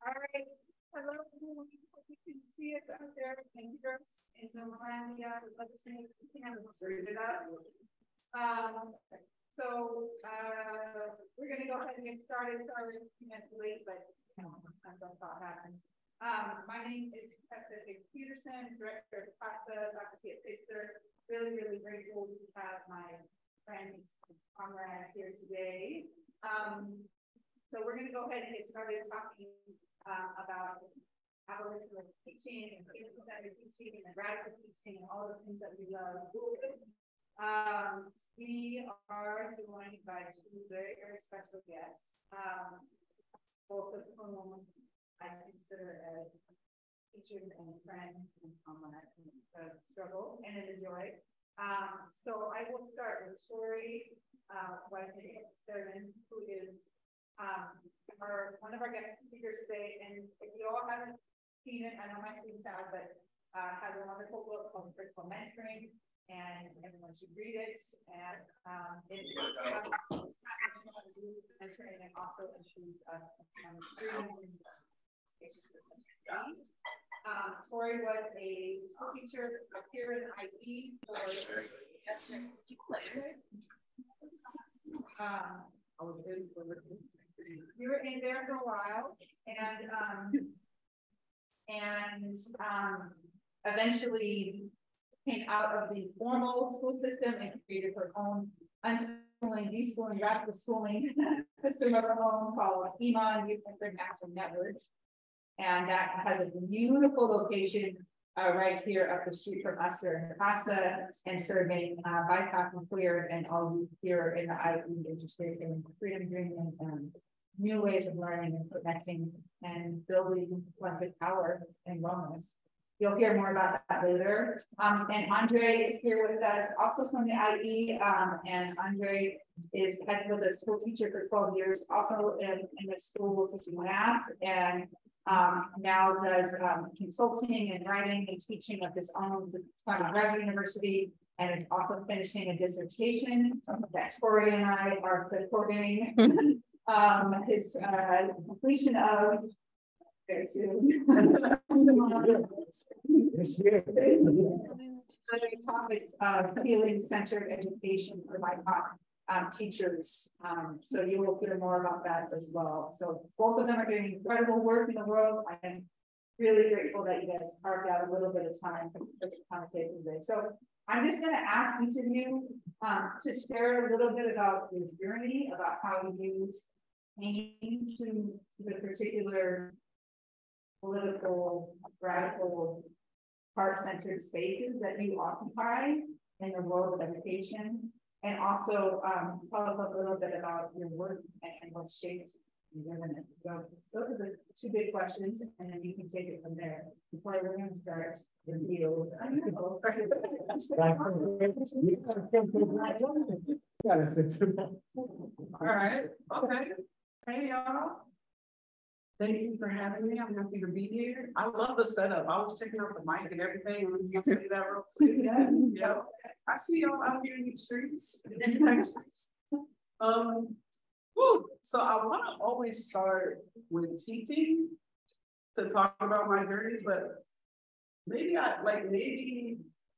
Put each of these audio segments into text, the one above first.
All right. Hello, everyone. Hope you can see us out there and hear us in Zomalandia. Let us know if you can start it up. We're going to go ahead and get started. Sorry, a few minutes late, but sometimes that thought happens. My name is CASA Pitzer, Director of CASA Pitzer. Really, really grateful to have my friends and comrades here today. So we're going to go ahead and get started talking about abolitionist teaching and systematic teaching and radical teaching and all the things that we love. We are joined by two very, very special guests, both of whom I consider as teachers and friends and comrades in the struggle and in the joy. So I will start with Torie Weiston-Serdan, who is one of our guest speakers today. And if you all haven't seen it, I know my students have, but has a wonderful book called Critical Mentoring, and everyone should read it. And it's mentoring and also issues us Torie was a school teacher here in IE for you were in there for a while, and eventually came out of the formal school system and created her own unschooling, deschooling, radical schooling system of her own called EMON, Youth International Network. And that has a beautiful location right here up the street from us here in CASA, and serving BIPOC and queer and all youth here in the IE interested in freedom dreaming and new ways of learning and connecting and building collective power and wellness. You'll hear more about that later. And Andre is here with us, also from the IE, and Andre is had been a school teacher for 12 years, also in the school teaching lab, and now does consulting and writing and teaching of his own graduate university, and is also finishing a dissertation that Torie and I are supporting his completion of very soon. So the topics of healing-centered education for BIPOC teachers. So you will hear more about that as well. So both of them are doing incredible work in the world. I am really grateful that you guys carved out a little bit of time for this conversation today. So I'm just going to ask each of you to share a little bit about your journey, about how you came to the particular political, radical, heart-centered spaces that you occupy in the world of education, and also tell us a little bit about your work and what shaped your living. So those are the two big questions, and then you can take it from there. Before we're going to start the deal. All right. Okay. Hey, y'all. Thank you for having me. I'm happy to be here. I love the setup. I was checking out the mic and everything. Let's get to that real quick. Yeah. I see y'all out here in the streets. So I want to always start with teaching to talk about my journey, but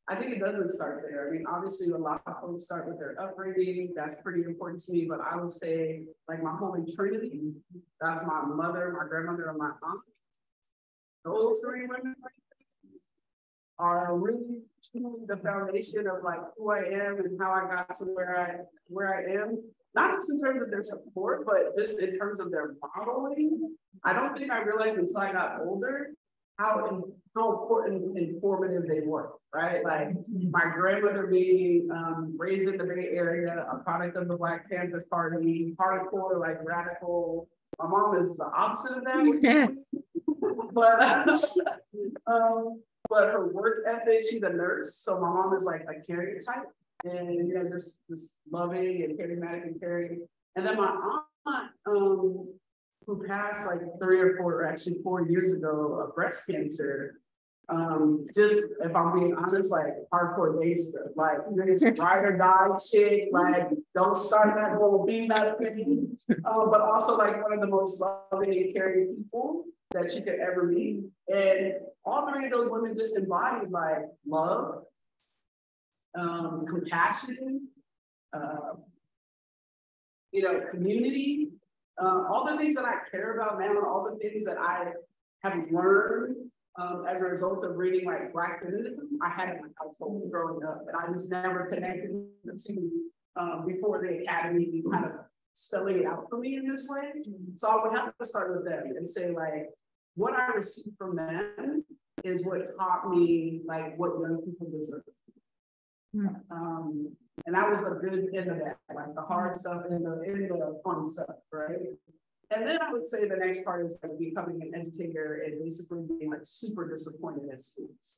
I think it doesn't start there. I mean, obviously a lot of folks start with their upbringing. That's pretty important to me, but I would say like my holy trinity, that's my mother, my grandmother, and my aunt. Those three women are really truly the foundation of like who I am and how I got to where I am. Not just in terms of their support, but just in terms of their modeling. I don't think I realized until I got older how important and informative they were, right? Like my grandmother being raised in the Bay Area, a product of the Black Panther Party, hardcore, like radical. My mom is the opposite of that. But her work ethic, she's a nurse. So my mom is like a carrier type, and just loving and charismatic and caring. And then my aunt, who passed like 3 or 4, or actually 4 years ago of breast cancer, Just if I'm being honest, like hardcore gangster, like this ride or die chick, like don't start that whole be that thing. But also like one of the most loving and caring people that you could ever meet. And all three of those women just embodied like love, compassion, you know, community, all the things that I care about now, and all the things that I have learned as a result of reading like Black feminism, I had in my household growing up, and I just never connected the two before the academy kind of spelling it out for me in this way. So I would have to start with them and say like, what I received from them is what taught me like what young people deserve. And that was the good end of that, like the hard stuff and the fun stuff, right? And then I would say the next part is like becoming an educator and basically being like super disappointed at schools.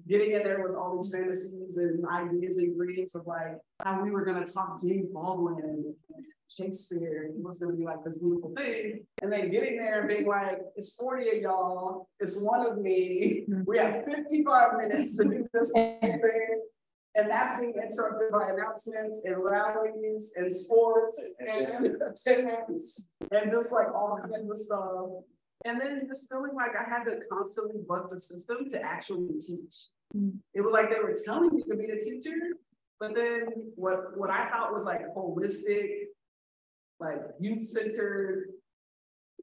Getting in there with all these fantasies and ideas and dreams of like how we were gonna talk James Baldwin and Shakespeare, and it was gonna be like this beautiful thing. And then getting there and being like, it's 40 of y'all, it's one of me, we have 55 minutes to do this whole thing. And that's being interrupted by announcements and rallies and sports and attendance and just like all kinds of stuff. And then just feeling like I had to constantly buck the system to actually teach. It was like they were telling me to be a teacher, but then what I thought was like holistic, like youth-centered,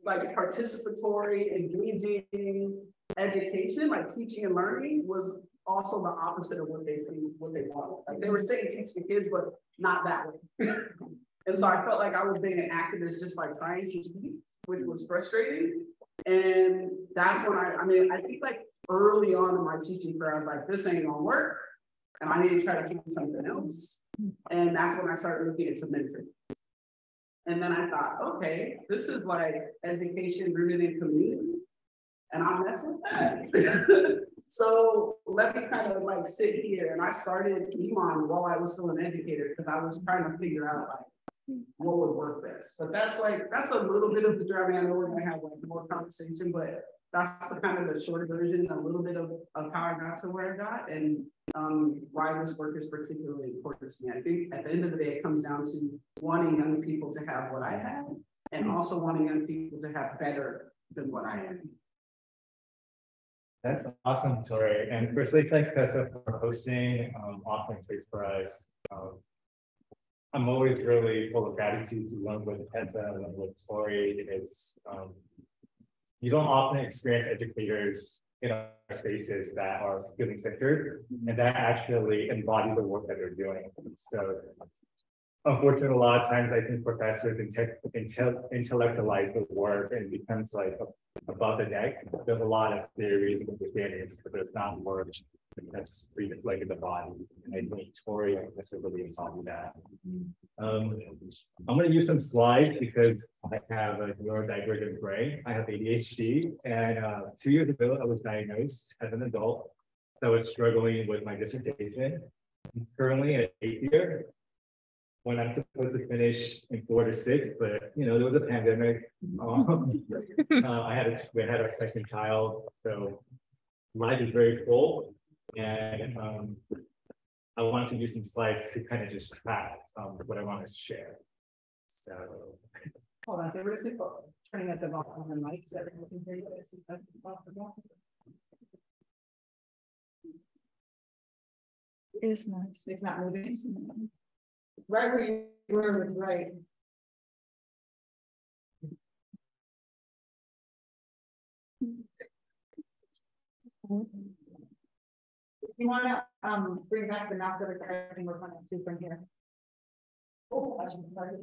like participatory, engaging education, like teaching and learning was also the opposite of what they wanted. Like they were saying teach the kids, but not that way. And so I felt like I was being an activist just by trying to teach, which was frustrating. And that's when I think like early on in my teaching career, I was like, this ain't gonna work. And I need to try to find something else. And that's when I started looking into mentoring. And then I thought, okay, this is like education rooted in community. And I'm messing with that. So let me kind of like sit here, and I started Iman while I was still an educator because I was trying to figure out like what would work best. But that's a little bit of the journey. I know we're gonna have like more conversation, but that's the kind of the short version, a little bit of how I got to where I got, and why this work is particularly important to me. I think at the end of the day, it comes down to wanting young people to have what I have, and also wanting young people to have better than what I have. That's awesome, Torie. And firstly, thanks, Tessa, for hosting, offering space for us. I'm always really full of gratitude to learn with Tessa and with Torie. It's you don't often experience educators in our spaces that are feeling centered and that actually embody the work that they're doing. So unfortunately, a lot of times I think professors intellectualize the work and it becomes like above the neck. There's a lot of theories and understandings, but there's not work that's reflected in the body. And I think Torie necessarily embody that. I'm going to use some slides because I have a neurodivergent brain. I have ADHD, and 2 years ago I was diagnosed as an adult. So I was struggling with my dissertation. I'm currently in 8th year. When I'm supposed to finish in 4 to 6, but you know, there was a pandemic. We had our second child, so life is very full, and I wanted to use some slides to kind of just track what I wanted to share. So, hold on, so we're just turning at the volume on the mic so everyone can hear you as best as possible. It's nice. It's not moving. Right where you were, right. If you want to bring back the mouse over there, I think we're going to do from here. Oh, I should start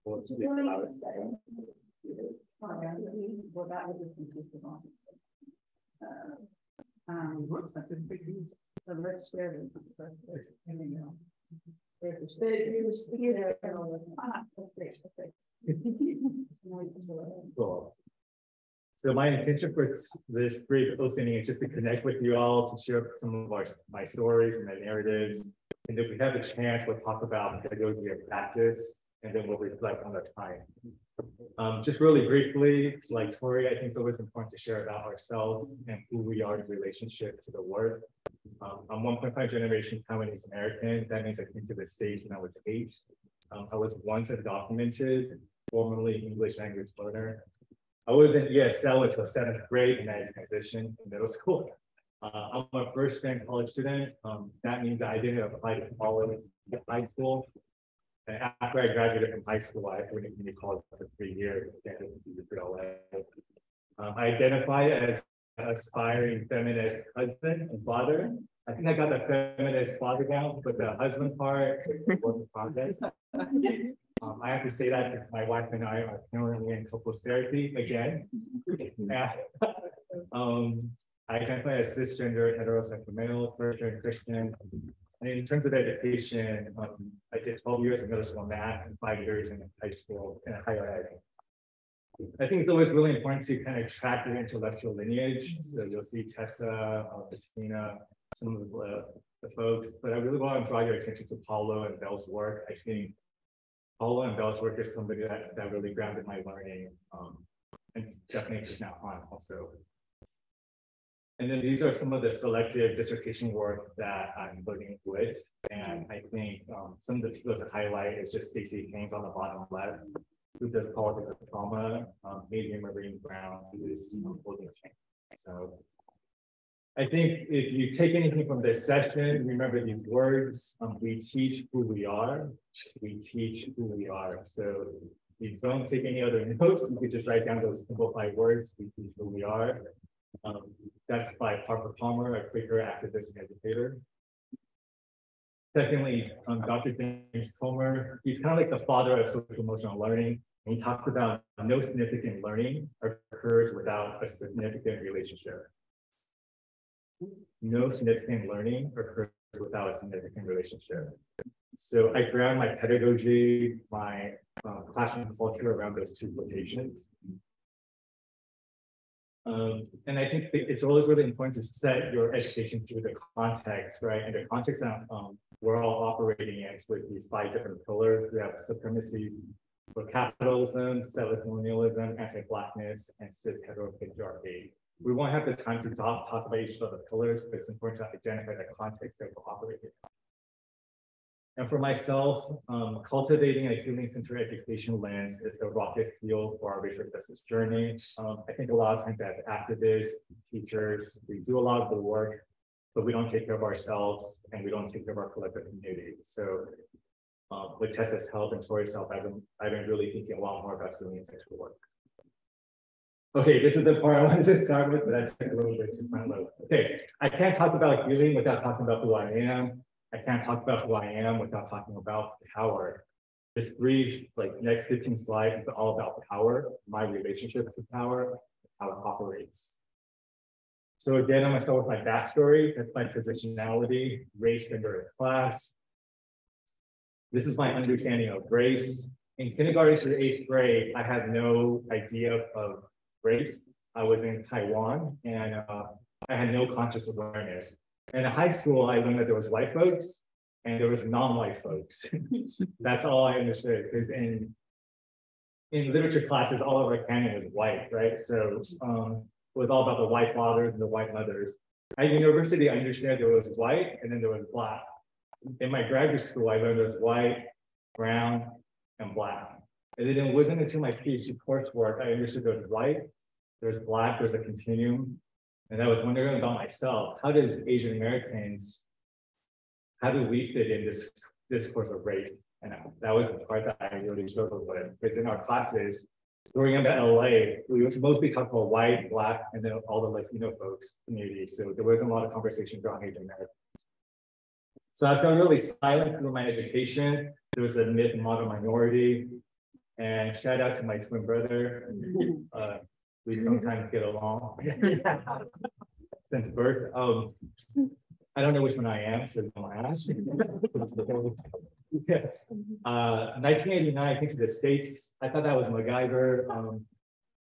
what's the well, that would be consistent on. Looks like a big use. So let's share this. That's great. Cool. So my intention for this brief opening is just to connect with you all, to share some of my stories and my narratives, And if we have a chance, we'll talk about pedagogy and practice, and then we'll reflect on the time. Just really briefly, like Torie, I think it's always important to share about ourselves and who we are in relationship to the work. I'm 1.5 generation Taiwanese American. That means I came to the States when I was 8. I was once a documented, formerly English language learner. I was in ESL until 7th grade, and I transitioned to middle school. I'm a first-gen college student. That means that I didn't apply to college, high school. And after I graduated from high school, I went to community college for 3 years. I identify as an aspiring feminist husband and father. I think I got the feminist father down, but the husband part is work in progress. I have to say that because my wife and I are currently in couples therapy again. I identify as cisgender, heterosexual male, first-gen Christian. And in terms of education, I did 12 years in middle school math and 5 years in high school and higher ed. I think it's always really important to kind of track your intellectual lineage. So you'll see Tessa, Bettina, some of the folks, but I really want to draw your attention to Paulo and Belle's work. I think Paulo and Belle's work is somebody that really grounded my learning, and definitely just now on also. And then these are some of the selective dissertation work that I'm working with. And I think some of the people to highlight is just Stacey Haynes on the bottom left, who does politics of trauma, Adrian Marine Brown, who is holding a chain. So I think if you take anything from this session, remember these words. We teach who we are. We teach who we are. So if you don't take any other notes, you could just write down those simplified words. We teach who we are. That's by Harper Palmer, a Quaker activist and educator. Secondly, Dr. James Comer, he's kind of like the father of social emotional learning. And he talks about no significant learning occurs without a significant relationship. No significant learning occurs without a significant relationship. So I ground my pedagogy, my classroom culture around those two quotations. And I think it's always really important to set your education through the context, right? And the context that we're all operating in with these 5 different pillars. We have supremacy for capitalism, settler colonialism, anti-Blackness, and cis heteropatriarchy. We won't have the time to talk about each of the pillars, but it's important to identify the context that we're operating in. And for myself, cultivating a healing-centered education lens is the rocket fuel for our racial justice journey. I think a lot of times as activists, teachers, we do a lot of the work, but we don't take care of ourselves and we don't take care of our collective community. So with Tessa's help and Torie's help, I've been really thinking a lot more about healing-centered work. Okay, this is the part I wanted to start with, but I took a little bit too front load. Okay, I can't talk about healing without talking about who I am. I can't talk about who I am without talking about power. This brief, like next 15 slides, is all about power, my relationship to power, how it operates. So again, I'm gonna start with my backstory. That's my positionality, race, gender, and class. This is my understanding of race. In kindergarten through 8th grade, I had no idea of race. I was in Taiwan and I had no conscious awareness. And in high school, I learned that there was white folks and there was non-white folks. That's all I understood. Because in literature classes, all of our canon was white, right? So it was all about the white fathers and the white mothers. At university, I understood there was white and then there was black. In my graduate school, I learned there was white, brown, and black. And then it wasn't until my PhD coursework, I understood there was white, there's black, there's a continuum. And I was wondering about myself, how does Asian Americans, how do we fit in this discourse of race? And that was the part that I really struggled with. Because in our classes, growing up in LA, we would mostly talk about white, black, and then all the Latino folks communities. So there wasn't a lot of conversation around Asian Americans. So I felt really silent through my education. There was a mid-model minority. And shout out to my twin brother. We sometimes get along since birth. I don't know which one I am, so don't ask. 1989, I came to the States. I thought that was MacGyver.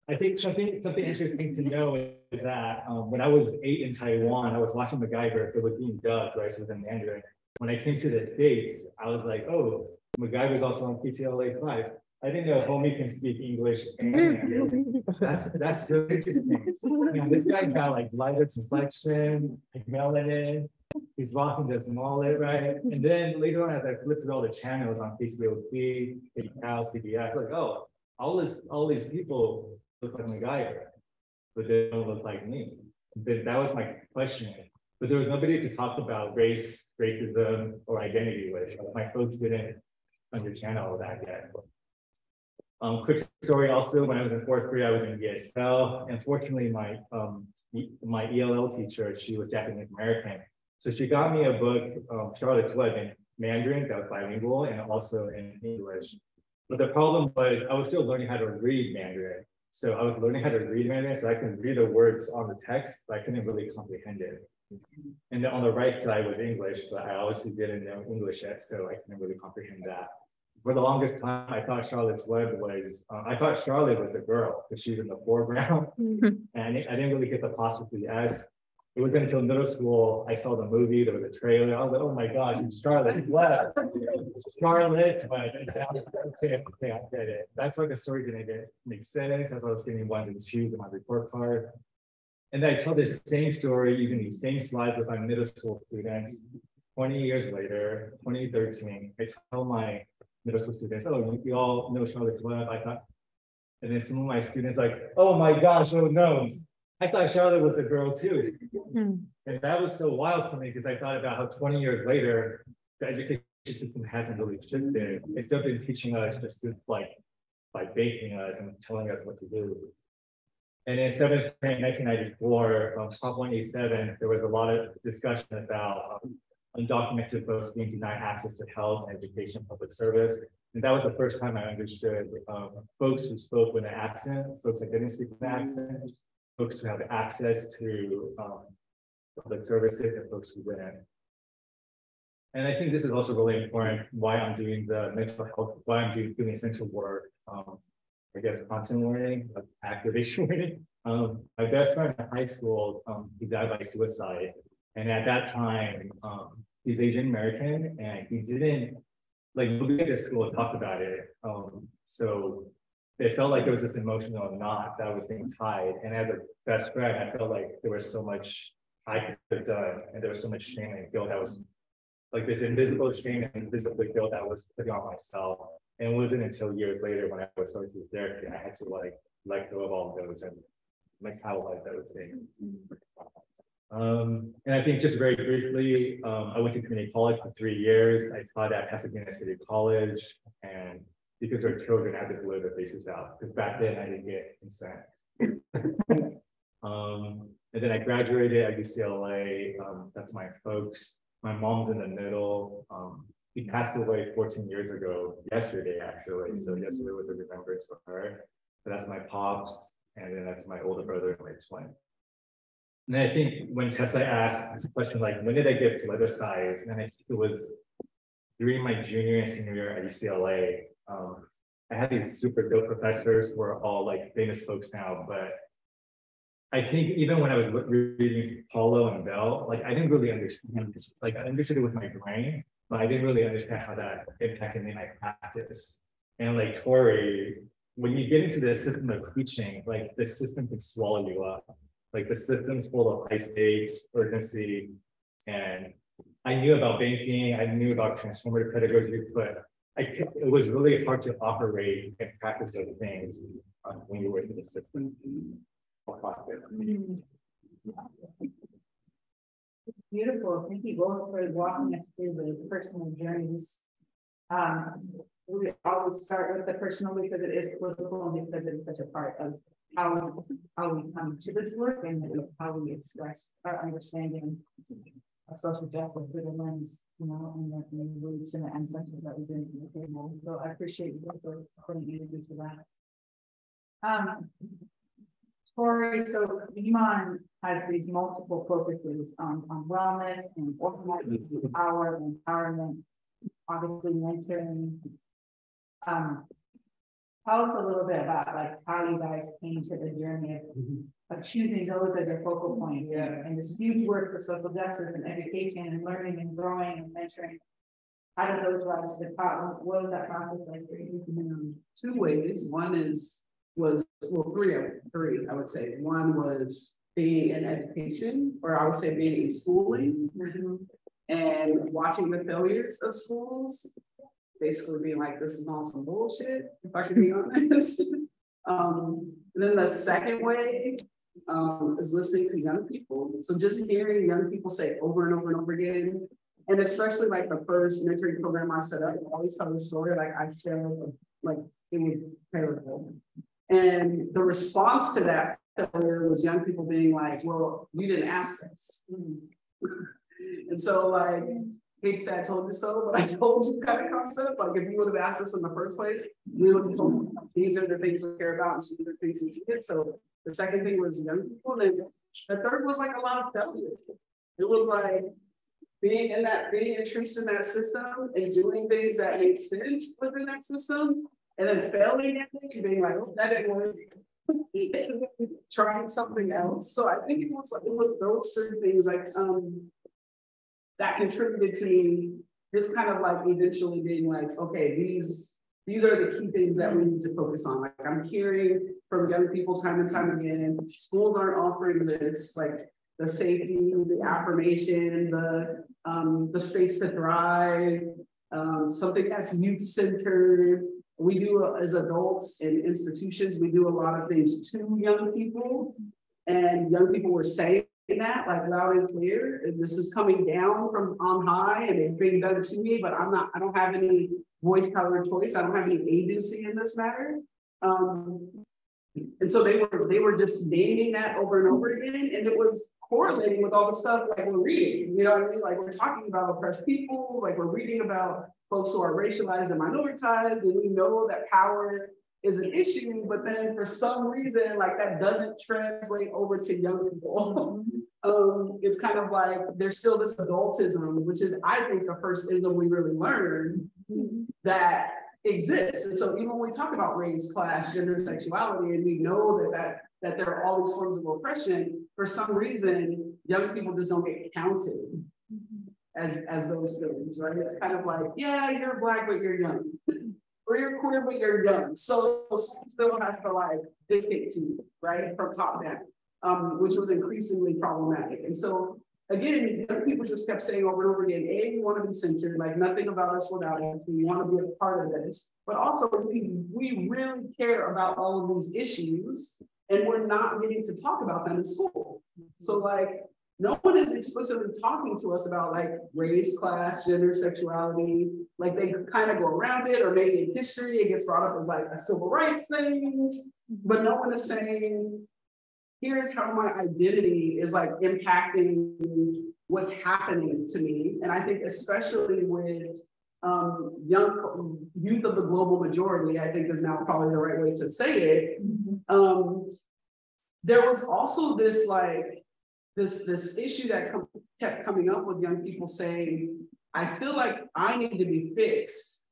I think something interesting to know is that when I was 8 in Taiwan, I was watching MacGyver. It was being dubbed, right? So it was in Mandarin. when I came to the States, I was like, oh, MacGyver's also on PTLA 5. I didn't know homie can speak English and Mandarin. That's so interesting. You know, this guy got like lighter complexion, like melanin. He's rocking this mullet, right? And then later on, as I flipped through all the channels on KCOP, KCAL, CBS, like, oh, all these people look like MacGyver, but they don't look like me. That was my question. But there was nobody to talk about race, racism, or identity with. My folks didn't understand all of that yet. Quick story also, when I was in fourth grade, I was in ESL. And fortunately, my ELL teacher, she was Japanese American. So she got me a book, Charlotte's Web, in Mandarin, that was bilingual, and also in English. But the problem was I was still learning how to read Mandarin. So I was learning how to read Mandarin, so I can read the words on the text, but I couldn't really comprehend it. And then on the right side was English, but I obviously didn't know English yet, so I couldn't really comprehend that. For the longest time, I thought Charlotte's Web was, I thought Charlotte was a girl because she's in the foreground. And I didn't really get the apostrophe S. It wasn't until middle school, I saw the movie, there was a trailer. I was like, oh my gosh, it's Charlotte's Web. Charlotte's Web. Okay, I get it. That's why the story didn't make sense. That's why I was getting 1s and 2s in my report card. And then I tell this same story using these same slides with my middle school students. 20 years later, 2013, I tell my middle school students, oh, you all know Charlotte's Web. I thought, and then some of my students like, oh my gosh, oh no, I thought Charlotte was a girl too. And that was so wild for me because I thought about how 20 years later, the education system hasn't really shifted. It's still been teaching us just like by baking us and telling us what to do. And in 7th grade, 1994, Prop 187, there was a lot of discussion about undocumented folks being denied access to health, education, public service. And that was the first time I understood folks who spoke with an accent, folks that didn't speak with an accent, folks who have access to public services, and folks who didn't. And I think this is also really important why I'm doing the mental health, why I'm doing essential work. I guess content learning, activation learning. My best friend in high school, he died by suicide. And at that time, he's Asian American, and he didn't, like, nobody at school talked about it. So it felt like there was this emotional knot that was being tied. And as a best friend, I felt like there was so much I could have done, and there was so much shame and guilt that was like this invisible shame and invisible guilt that was putting on myself. And it wasn't until years later when I was starting to do therapy, I had to like let go of all of those and metabolize those things. And I think just very briefly, I went to community college for 3 years. I taught at Pasadena City College, and because our children had to blow their faces out, because back then I didn't get consent. And then I graduated at UCLA. That's my folks. My mom's in the middle. She passed away 14 years ago, yesterday actually. So yesterday was a remembrance for her. So that's my pops, and then that's my older brother and my twin. And I think when Tessa asked this question, like, when did I get politicized? And I think it was during my junior and senior year at UCLA. I had these super dope professors who are all like famous folks now, but I think even when I was reading Paulo and Bell, like I didn't really understand, like I understood it with my brain, but I didn't really understand how that impacted me in my practice. And like Torie, when you get into the system of teaching, like the system can swallow you up. Like the system's full of high stakes, urgency, and I knew about banking, I knew about transformative pedagogy, but it was really hard to operate and practice those things when you were in the system. Beautiful. Thank you both for walking us through the personal journeys. We always start with the personal because it is political and because it is such a part of how we come to this work and how we express our understanding of social justice through the lens, you know, and the roots and the ancestors that we bring to the table. So I appreciate you for putting energy to that. Torie, so Iman has these multiple focuses on wellness and organizing power and empowerment, obviously mentoring. Tell us a little bit about like how you guys came to the journey of choosing those as their focal points, and this huge work for social justice and education and learning and growing and mentoring. How do those rise to the top? What was that process like for you? Two ways. One was three, I would say. One was being in education, or I would say being in schooling, and watching the failures of schools, basically being like, this is all some bullshit, if I can be honest. Then the second way is listening to young people. So just hearing young people say over and over and over again, and especially like the first mentoring program I set up, I always tell the story, like I shared, like it was terrible. And the response to that was young people being like, well, you didn't ask us. And so like, hate to say I told you so, but I told you kind of concept. Like if you would have asked us in the first place, we would have told you these are the things we care about and these are the things we did. So the second thing was young people. Then the third was like a lot of failure. It was like being entrenched in that system and doing things that made sense within that system, and then failing at it and being like, oh, that didn't work. Trying something else. So I think it was those certain things like that contributed to me just kind of like eventually being like, okay, these are the key things that we need to focus on. Like I'm hearing from young people time and time again, schools aren't offering this, like the safety, the affirmation, the space to thrive, something that's youth-centered. We do as adults in institutions, we do a lot of things to young people, and young people were saying that like loud and clear. And this is coming down from on high, and it's being done to me, but I don't have any voice, power, or choice. I don't have any agency in this matter. And so they were just naming that over and over again, and it was correlating with all the stuff like we're reading. You know what I mean? Like we're talking about oppressed peoples, like we're reading about folks who are racialized and minoritized, and we know that power is an issue, but then for some reason, like that doesn't translate over to young people. It's kind of like there's still this adultism, which is, I think, the first ism we really learned that exists. And so even when we talk about race, class, gender, sexuality, and we know that there are all these forms of oppression, for some reason, young people just don't get counted as those things, right? It's kind of like, yeah, you're Black, but you're young. Or you're queer, but you're young. So someone still has to like dictate to you, right? From top down, which was increasingly problematic. And so again, young people just kept saying over and over again, A, we want to be centered, like nothing about us without us. We want to be a part of this. But also we really care about all of these issues, and we're not getting to talk about them in school. So like, no one is explicitly talking to us about like race, class, gender, sexuality. Like they kind of go around it, or maybe in history, it gets brought up as like a civil rights thing, but no one is saying, here's how my identity is like impacting what's happening to me. And I think especially with young youth of the global majority, I think is now probably the right way to say it. There was also this like, this issue that kept coming up with young people saying, I feel like I need to be fixed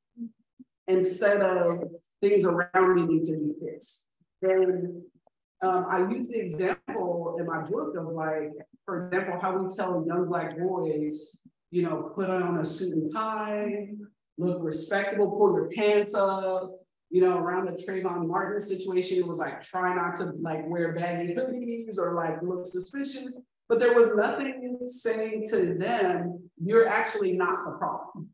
instead of things around me need to be fixed. And I use the example in my book of like, for example, how we tell young Black boys, you know, put on a suit and tie, look respectable, pull your pants up. You know, around the Trayvon Martin situation, it was like, try not to like wear baggy hoodies or like look suspicious, but there was nothing saying to them, you're actually not the problem.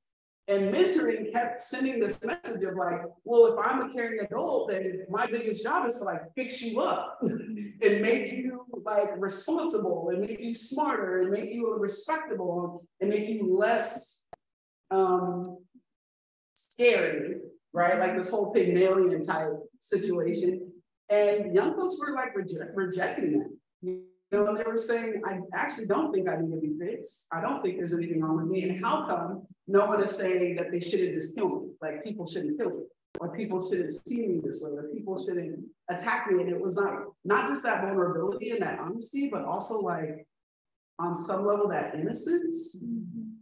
And mentoring kept sending this message of like, well, if I'm a caring adult, then my biggest job is to like fix you up and make you like responsible and make you smarter and make you respectable and make you less scary. Right? Like this whole Pygmalion type situation. And young folks were like rejecting that. You know, they were saying, I actually don't think I need to be fixed. I don't think there's anything wrong with me. And how come no one is saying that they shouldn't just kill me? Like people shouldn't kill me, or people shouldn't see me this way, or people shouldn't attack me. And it was not just that vulnerability and that honesty, but also like on some level that innocence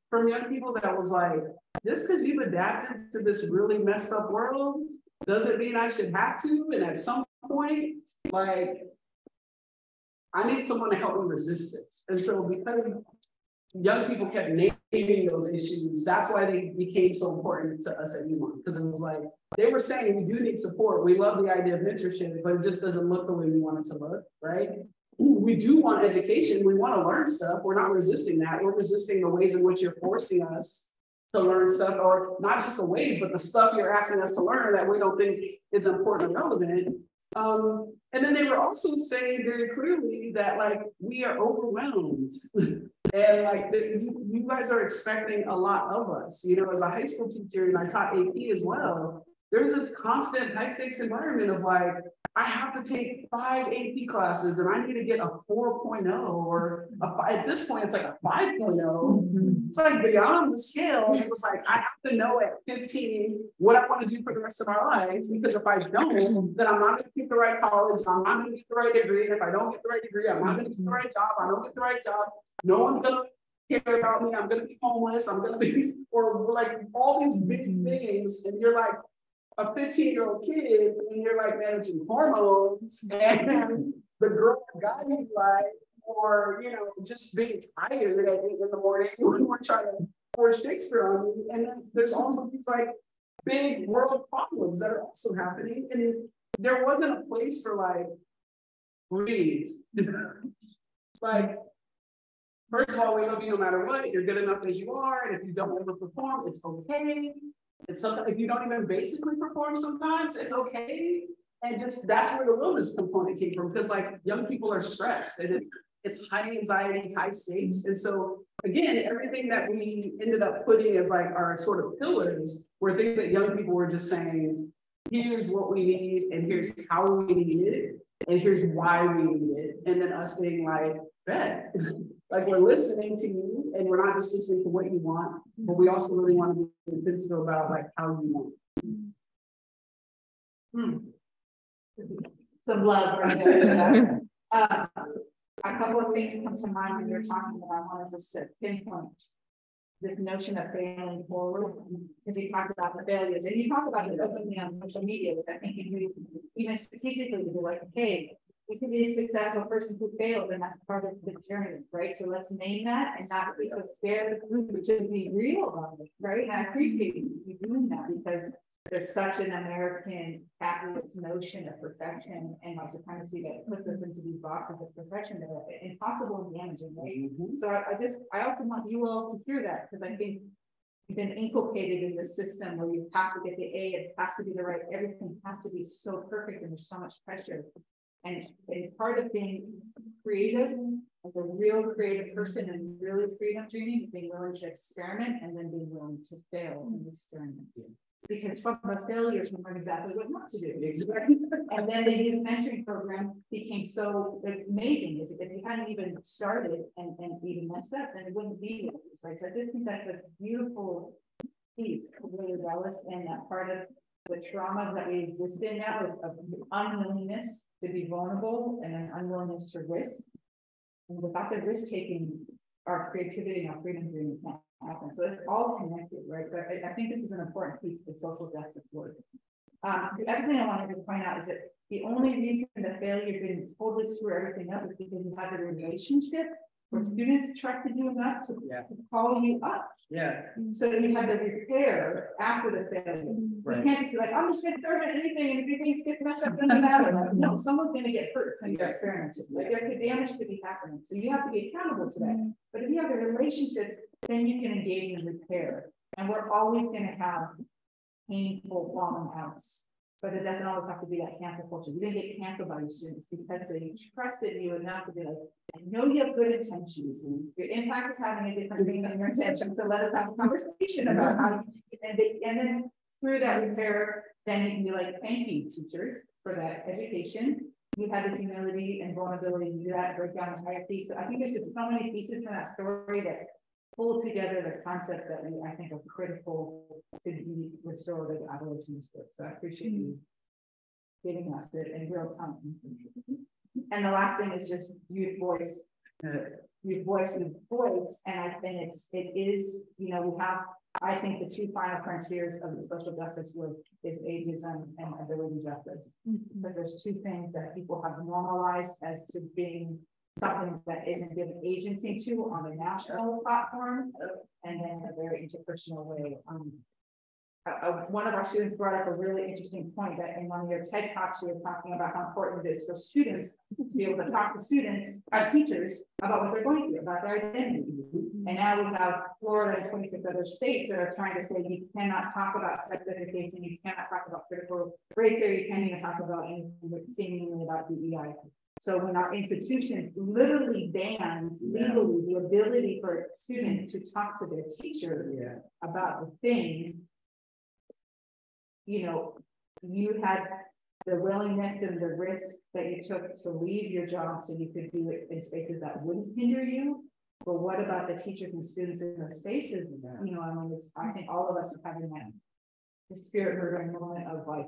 from young people that was like, just because you've adapted to this really messed up world doesn't mean I should have to. And at some point, like, I need someone to help me resist this. And so because young people kept naming those issues, that's why they became so important to us at UMON, because it was like, they were saying we do need support. We love the idea of mentorship, but it just doesn't look the way we want it to look, right? We do want education. We want to learn stuff. We're not resisting that. We're resisting the ways in which you're forcing us to learn stuff, or not just the ways, but the stuff you're asking us to learn that we don't think is important or relevant. And then they were also saying very clearly that like, we are overwhelmed. And like, you guys are expecting a lot of us, you know, as a high school teacher, and I taught AP as well, there's this constant high stakes environment of like, I have to take 5 AP classes and I need to get a 4.0 or at this point, it's like a 5.0. It's like beyond the scale. It was like, I have to know at 15 what I want to do for the rest of my life, because if I don't, then I'm not going to get the right college. I'm not going to get the right degree. And if I don't get the right degree, I'm not going to get the right job. I don't get the right job. No one's going to care about me. I'm going to be homeless. I'm going to be, or like all these big things. And you're like, a 15-year-old kid, and you're like managing hormones and the girl guy you like, or you know, just being tired at 8 in the morning when we're trying to force Shakespeare on you. And then there's also these like big world problems that are also happening. And there wasn't a place for like, breathe. Like, first of all, we love you no matter what. You're good enough as you are. And if you don't ever perform, it's okay. It's sometimes if you don't even basically perform, sometimes it's okay. And just that's where the wellness component came from, because like young people are stressed and it's high anxiety, high stakes. And so again, everything that we ended up putting as like our sort of pillars were things that young people were just saying, here's what we need, and here's how we need it, and here's why we need it. And then us being like, bet. Like we're listening to you, and we're not just listening to what you want, but we also really want to be intentional about like how you want. Some love right there. A couple of things come to mind when you're talking about. I wanted just to pinpoint this notion of failing forward, because you talked about the failures, and you talk about it openly on social media, which I think you do even strategically to be like, hey, we could be a successful person who failed, and that's part of the journey, right? So let's name that and not be so scared of the group, but just be real about it, right? And I appreciate you doing that, because there's such an American capitalist notion of perfection and white supremacy that puts us into these boxes of perfection that are impossible and damaging, right? So I also want you all to hear that, because I think you've been inculcated in the system where you have to get the A, it has to be the right, everything has to be so perfect, and there's so much pressure. And part of being creative, like a real creative person and really freedom dreaming, is being willing to experiment and then being willing to fail in experiments. Yeah. Because from those failures, we learn exactly what not to do. Exactly. And then the youth mentoring program became so amazing. If you hadn't even started and even messed up, then it wouldn't be this, right? So I just think that's a beautiful piece of really relish, and that part of the trauma that we exist in now is of unwillingness to be vulnerable and an unwillingness to risk. And the fact that risk taking, our creativity and our freedom dream can't happen. So it's all connected, right? So I think this is an important piece of the social justice work. The other thing I wanted to point out is that the only reason that failure didn't totally screw everything up is because you had the relationships where students trusted you enough to call you up. Yeah. So you had the repair after the failure. Right. You can't just be like, I'm just going to throw it at anything, and if your things get messed up, it doesn't matter. Like, no, someone's going to get hurt when you're experimenting. Like the damage could be happening. So you have to be accountable to that. But if you have the relationships, then you can engage in repair. And we're always going to have painful falling outs. But it doesn't always have to be that cancel culture. You didn't get canceled by your students because they trusted you enough to be like, I know you have good intentions. And your impact is having a different thing than your intention. So let us have a conversation about how you, and then through that repair, then you can be like, thank you, teachers, for that education. You had the humility and vulnerability to do that, break down the entire piece. So I think there's just so many pieces from that story that pull together the concept that I think are critical to deep restorative abolitionist work. So I appreciate you giving us it in real time. And the last thing is just youth voice. Youth voice, and I think it is, you know, we have, I think the two final frontiers of the social justice work is ageism and ability justice. But there's two things that people have normalized as to being something that isn't given agency to on a national platform, and then in a very interpersonal way. One of our students brought up a really interesting point that in one of your TED Talks, you were talking about how important it is for students to be able to talk to students, teachers, about what they're going through, about their identity. And now we have Florida and 26 other states that are trying to say you cannot talk about sex education, you cannot talk about critical race theory, you can't even talk about anything seemingly about DEI. So when our institutions literally ban legally the ability for students to talk to their teacher about the thing, you know, you had the willingness and the risk that you took to leave your job so you could do it in spaces that wouldn't hinder you. But what about the teachers and students in those spaces? You know, I mean, I think all of us are having that the spirit murdering moment of like,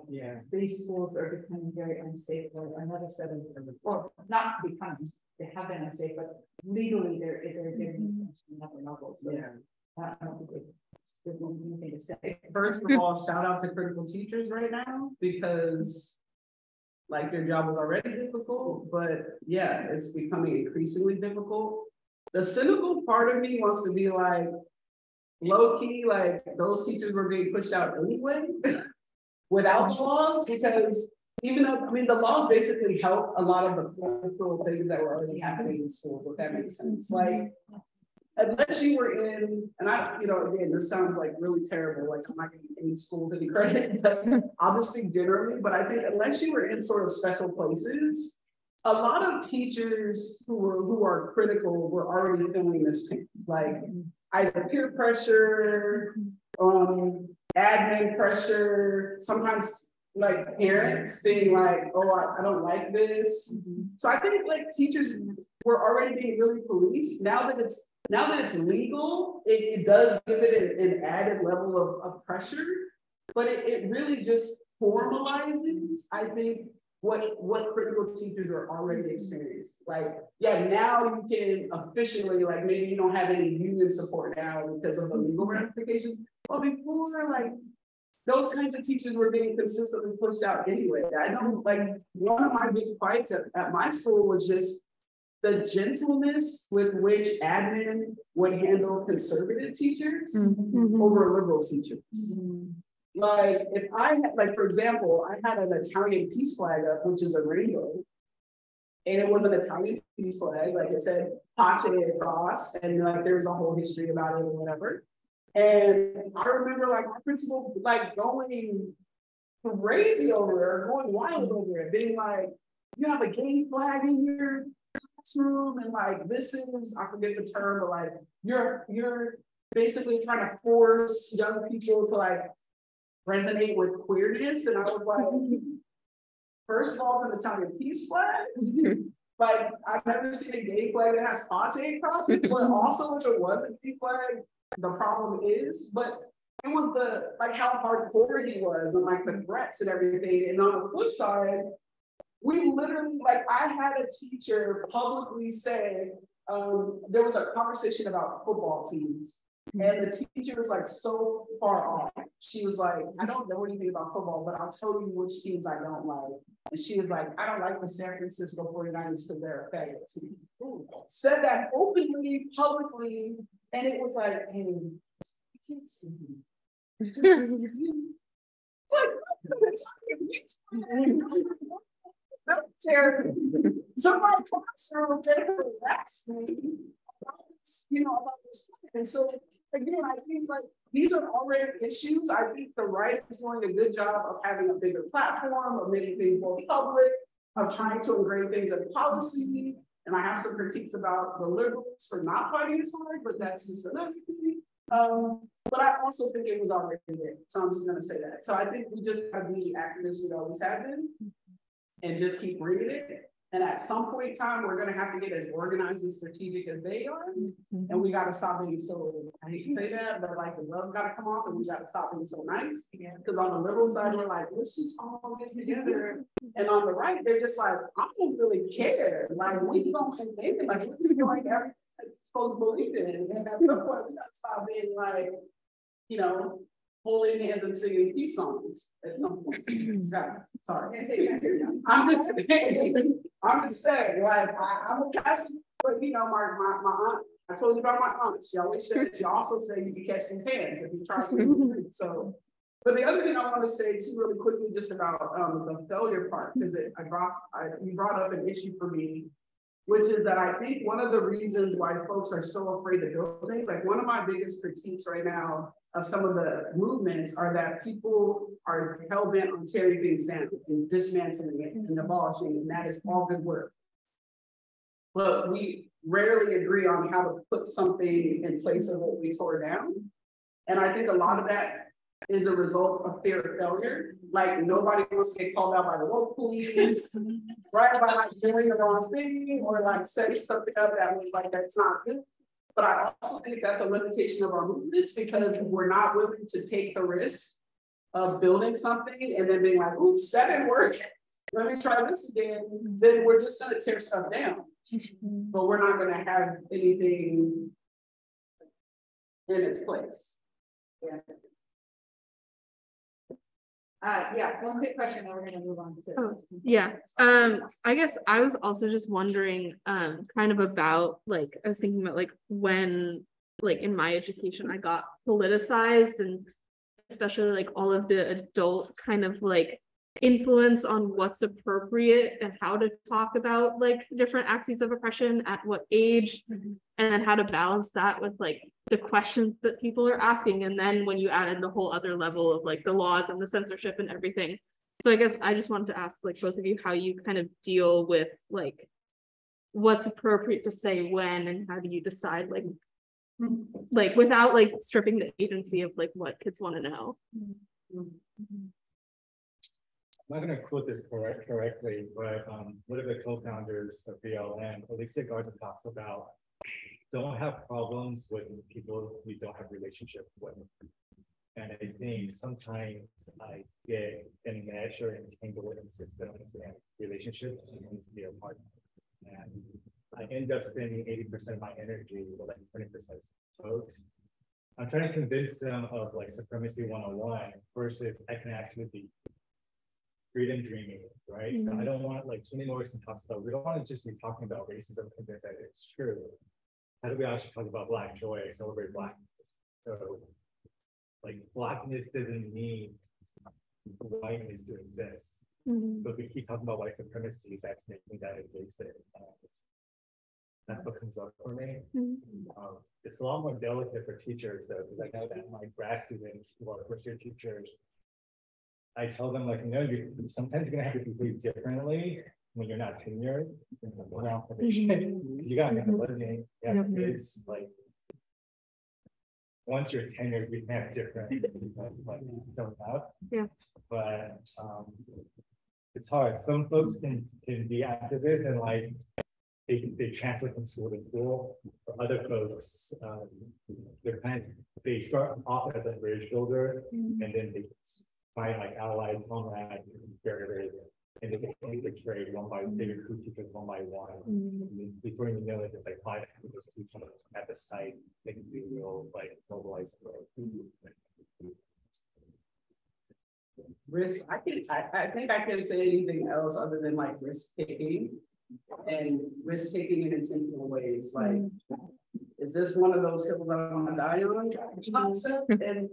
these schools are becoming very unsafe for another set of, or not becoming, they have been unsafe, but legally they're getting another level. So I don't think there's anything to say. First of all, shout out to critical teachers right now, because like their job was already difficult, but yeah, it's becoming increasingly difficult. The cynical part of me wants to be like, low key, like those teachers were being pushed out anyway without laws, because even though, I mean, the laws basically help a lot of the cultural things that were already happening in schools, if that makes sense. Like, unless you were in, and I, you know, again, this sounds like really terrible, like I'm not gonna give any schools any credit, but I'll just speak generally, but I think unless you were in sort of special places, a lot of teachers who are critical were already feeling this pain, like either peer pressure, admin pressure, sometimes like parents being like, oh, I don't like this. So I think like teachers were already being really policed. Now that it's legal, it does give it an added level of pressure, but it really just formalizes, I think, what critical teachers are already experiencing. Like, now you can officially, like, maybe you don't have any union support now because of the legal ramifications, but before, like, those kinds of teachers were being consistently pushed out anyway. I know, like, one of my big fights at my school was just the gentleness with which admin would handle conservative teachers over liberal teachers. Like, if I had, like, for example, I had an Italian peace flag up, which is a rainbow, and it was an Italian peace flag, like it said Pace across, and like there's a whole history about it or whatever. And I remember like my principal like going crazy over it, or going wild over it, being like, you have a gay flag in your classroom, and like this is, I forget the term, but like you're basically trying to force young people to like resonate with queerness. And I was like, first of all, it's an Italian peace flag. Like, I've never seen a gay flag that has Pace across it, but also if it was a gay flag, the problem is, but it was the, like how hardcore he was and like the threats and everything. And on the flip side, we literally, like I had a teacher publicly say, there was a conversation about football teams. And the teacher was like so far off. She was like, I don't know anything about football, but I'll tell you which teams I don't like. And she was like, I don't like the San Francisco 49ers because they're a faggot team. Said that openly, publicly, and it was like, hey, it's like, terrible. Somebody classroom asked me about this, about this. And so again, I think like these are already issues. I think the right is doing a good job of having a bigger platform, of making things more public, of trying to ingrain things in policy. And I have some critiques about the liberals for not fighting as hard, but that's just another thing. But I also think it was already there. So I'm just gonna say that. So I think we just gotta be the activists we always have been and just keep bringing it. And at some point in time, we're going to have to get as organized and strategic as they are. And we got to stop being so, I hate to say that, but like the love got to come off and we got to stop being so nice. Because on the liberal side, we're like, let's just all get together. And on the right, they're just like, I don't really care. Like, we don't think anything. Like, we feel like everything that's supposed to believe in. And at some point, we got to stop being like, holding hands and singing peace songs at some point. Sorry. I'm just saying, like, I'm a CASA but you know, my aunt, I told you about my aunt. She always said, she also said you can catch these hands if you try to. So, but the other thing I want to say too, really quickly, just about the failure part, because you brought up an issue for me, which is that I think one of the reasons why folks are so afraid to build things, like one of my biggest critiques right now of some of the movements are that people are hell-bent on tearing things down and dismantling it and abolishing, and that is all good work. But we rarely agree on how to put something in place of what we tore down. And I think a lot of that is a result of fear of failure. Like nobody wants to get called out by the woke police, right? By like doing the wrong thing or like setting something up that was like, that's not good. But I also think that's a limitation of our movements because we're not willing to take the risk of building something and then being like, oops, that didn't work. Let me try this again. Then we're just gonna tear stuff down. But we're not gonna have anything in its place. Yeah. Yeah, one quick question, then we're gonna move on to. Oh, yeah. I guess I was also just wondering, kind of about like, I was thinking about like when, like in my education, I got politicized and especially like all of the adult kind of like influence on what's appropriate and how to talk about like different axes of oppression at what age, and then how to balance that with like the questions that people are asking. And then when you add in the whole other level of like the laws and the censorship and everything. So I guess I just wanted to ask like both of you how you kind of deal with like what's appropriate to say when, and how do you decide like without like stripping the agency of like what kids want to know. I'm not going to quote this correctly, but one of the co-founders of BLM, Alicia Garza, talks about don't have problems with people we don't have relationship with. And I think sometimes I get enmeshed or entangled in systems and relationships and need to be a partner. And I end up spending 80% of my energy with like 20% folks. I'm trying to convince them of like supremacy 101 versus I can actually be freedom dreaming, right? So I don't want like Toni Morrison talks about, we don't want to just be talking about racism convince that it's true. How do we actually talk about Black joy, celebrate Blackness? So like Blackness doesn't mean whiteness to exist. But we keep talking about white supremacy, that's making that invasive. That's what comes up for me. It's a lot more delicate for teachers though, because I know that my grad students who are first-year teachers, I tell them like, no, sometimes you're gonna have to behave differently when you're not tenured. You gotta have living. Yeah, it's like once you're tenured, we can have different like showing up. Yeah. But it's hard. Some folks can be activists and like they transfer from school to school. For other folks, they start off as a bridge builder and then they find like allies, comrades, and they get betrayed one by they recruit teachers one by one. And before you know it, it's like 5 activists at the site. They can be real like mobilized. Risk. I think I can't say anything else other than like risk taking and risk taking in intentional ways. Like, is this one of those hills I want to die on? And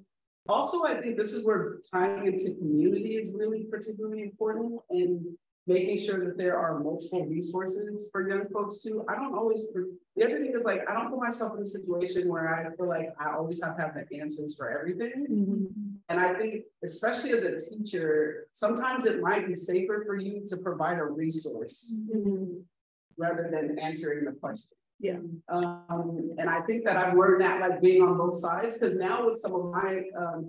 also, I think this is where tying into community is really particularly important, and making sure that there are multiple resources for young folks too. I don't always, the other thing is like, I don't put myself in a situation where I feel like I always have to have the answers for everything. And I think, especially as a teacher, sometimes it might be safer for you to provide a resource rather than answering the question. Yeah. And I think that I've learned that like being on both sides, because now with some of my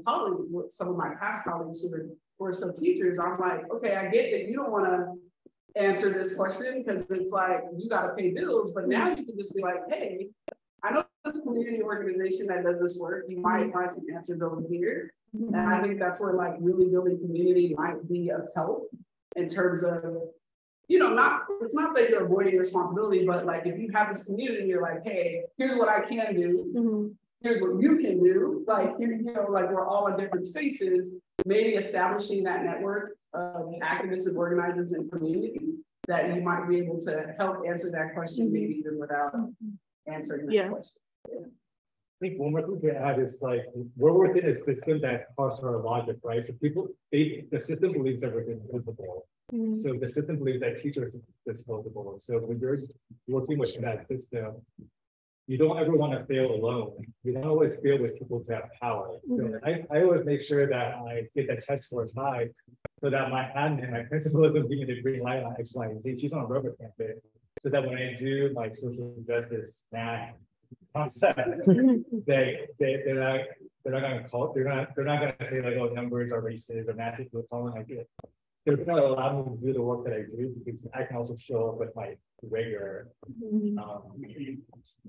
colleagues, with some of my past colleagues who are still teachers, I'm like, okay, I get that you don't want to answer this question because it's like you got to pay bills, but now you can just be like, hey, I know there's a community organization that does this work. You might find some answers over here. And I think that's where like really building community might be of help in terms of, you know, it's not that you're avoiding responsibility, but like if you have this community, you're like, hey, here's what I can do. Here's what you can do. Like, here, you know, like we're all in different spaces, maybe establishing that network of activists and organizers and community that you might be able to help answer that question, maybe even without answering that question. I think one more thing to add is like we're within a system that parts our logic, right? So the system believes everything is visible. So the system believes that teachers are disposable. So when you're working with that system, you don't ever want to fail alone. You don't always fail with people who have power. So I always make sure that I get the test scores high so that my admin, my principal isn't giving me the green light on X, Y, and Z. She's on a rubber campaign. So that when I do my social justice math concept, they're not gonna call, they're not gonna say like, oh, numbers are racist or math people calling like it. They're gonna allow me to do the work that I do because I can also show up with my rigor.